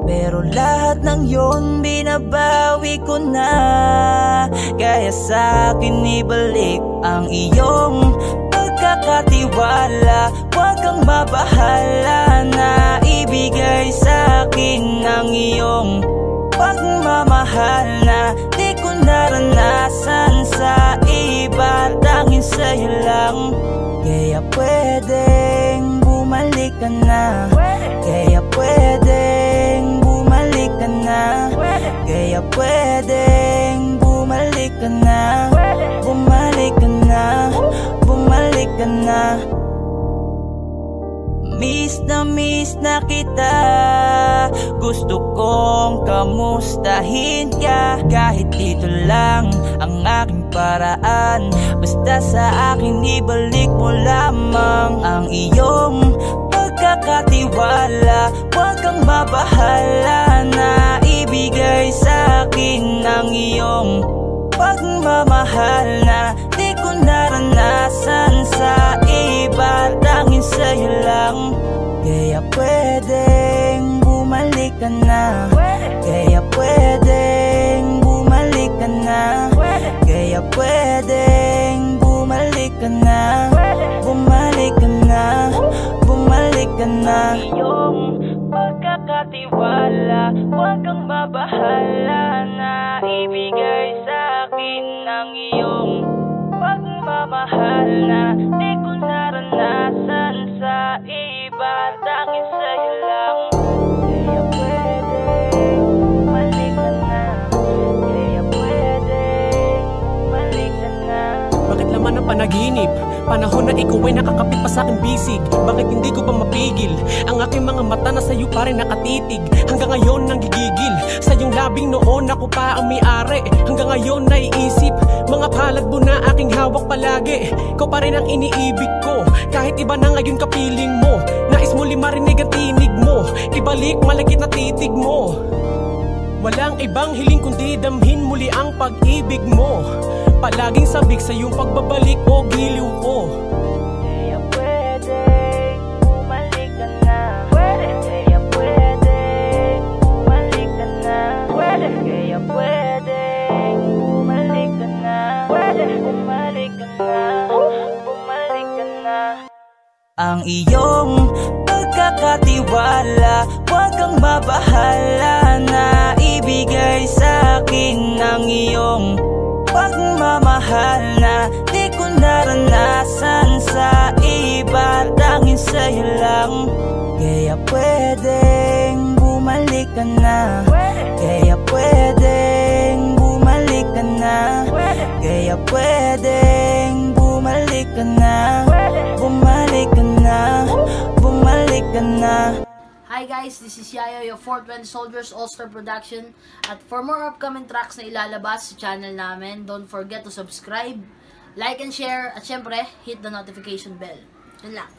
pero lahat ng yon binabawi ko na. Kaya sa'kin ibalik ang iyong pagkakatiwala. Huwag kang mabahala na ibigay sa'kin ang iyong pagmamahal na di ko naranasan sa iba, tanging sa'yo lang. Kaya pwedeng bumalik ka na, kaya pwedeng bumalik ka na, kaya pwedeng bumalik ka na, bumalik ka na, bumalik ka na. Miss na kita, gusto kong kamustahin ka. Kahit dito lang ang aking paraan, basta sa akin ibalik mo lamang ang iyong pagkakatiwala. Huwag kang mabahala na ibigay sa akin ang iyong pagmamahal na di ko naranasan sa iba, tanging sa'yo lang. Kaya pwedeng bumalik ka na, kaya pwedeng bumalik ka na, kaya pwedeng bumalik ka na, bumalik ka na, bumalik ka na. Iyong pagkakatiwala, huwag kang mabahala na ibigay sa akin ang iyong pagmamahal na di ko naranasan sa iba, tanging sa'yo lang. Kaya pwedeng bumalik ka na, kaya pwedeng bumalik ka na. Bakit laman ang panaginip? Panahon na ikaw ay nakakapit pa sa aking bisig. Bakit hindi ko pa mapigil? Ang aking mga mata na sa'yo pa rin nakatitig. Hanggang ngayon nang gigigil sa iyong labing noon ako pa ang may-ari. Hanggang ngayon naiisip mga palad mo na aking hawak palagi. Ikaw pa rin ang iniibig ko, kahit iba na ngayon kapiling mo. Nais mo marinig ang tinig mo, ibalik malagit na titig mo. Walang ibang hiling kundi damhin muli ang pag-ibig mo. Palaging sabik sa iyong pagbabalik o giliw ko. Kaya pwedeng bumalik ka na, kaya pwedeng bumalik ka na, kaya pwedeng bumalik ka na, bumalik ka na, bumalik ka na. Ang iyong pagkakatiwala, huwag kang mabahala na ibigay sa akin ang iyong pagmamahal na di ko naranasan sa iba, tanging sa'yo lang. Kaya pwedeng bumalik ka na, kaya pwedeng bumalik ka na, kaya pwedeng bumalik ka na, bumalik ka na, bumalik ka na. Hi guys, this is Yayo, your 420 Soldiers All-Star Production. At for more upcoming tracks na ilalabas sa channel namin, don't forget to subscribe, like and share, at syempre, hit the notification bell. Yun lang.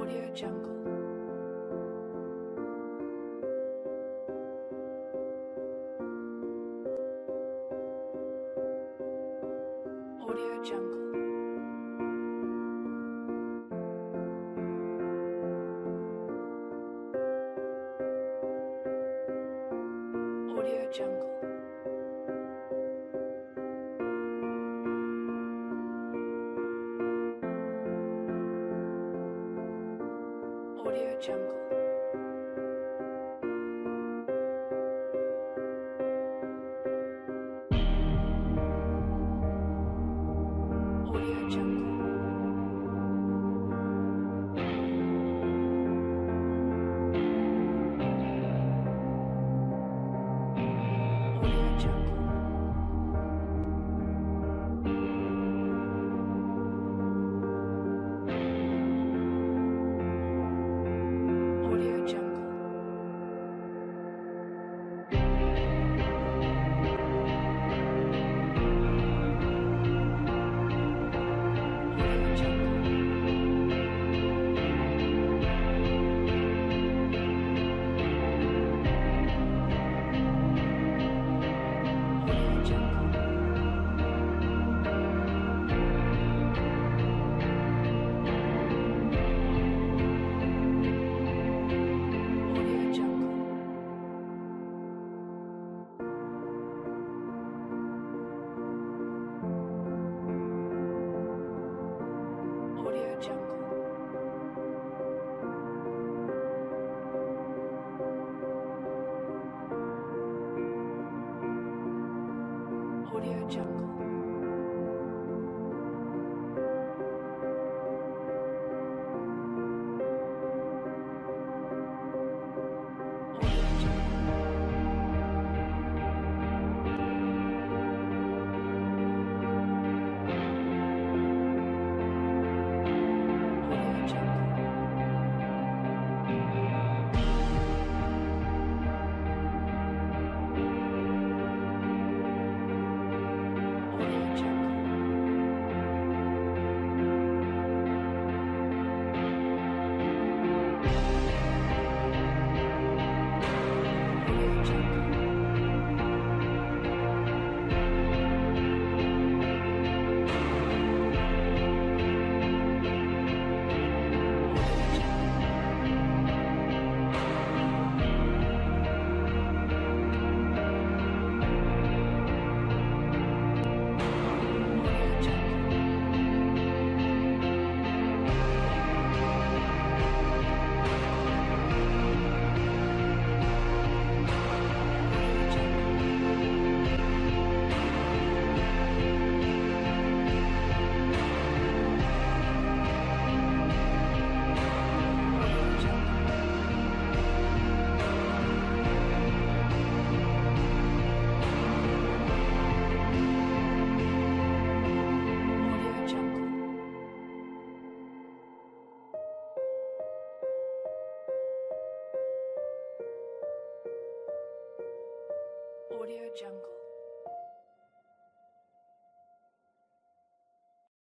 Audio Jungle. Audio Jungle. Audio Jungle. Audio Jungle.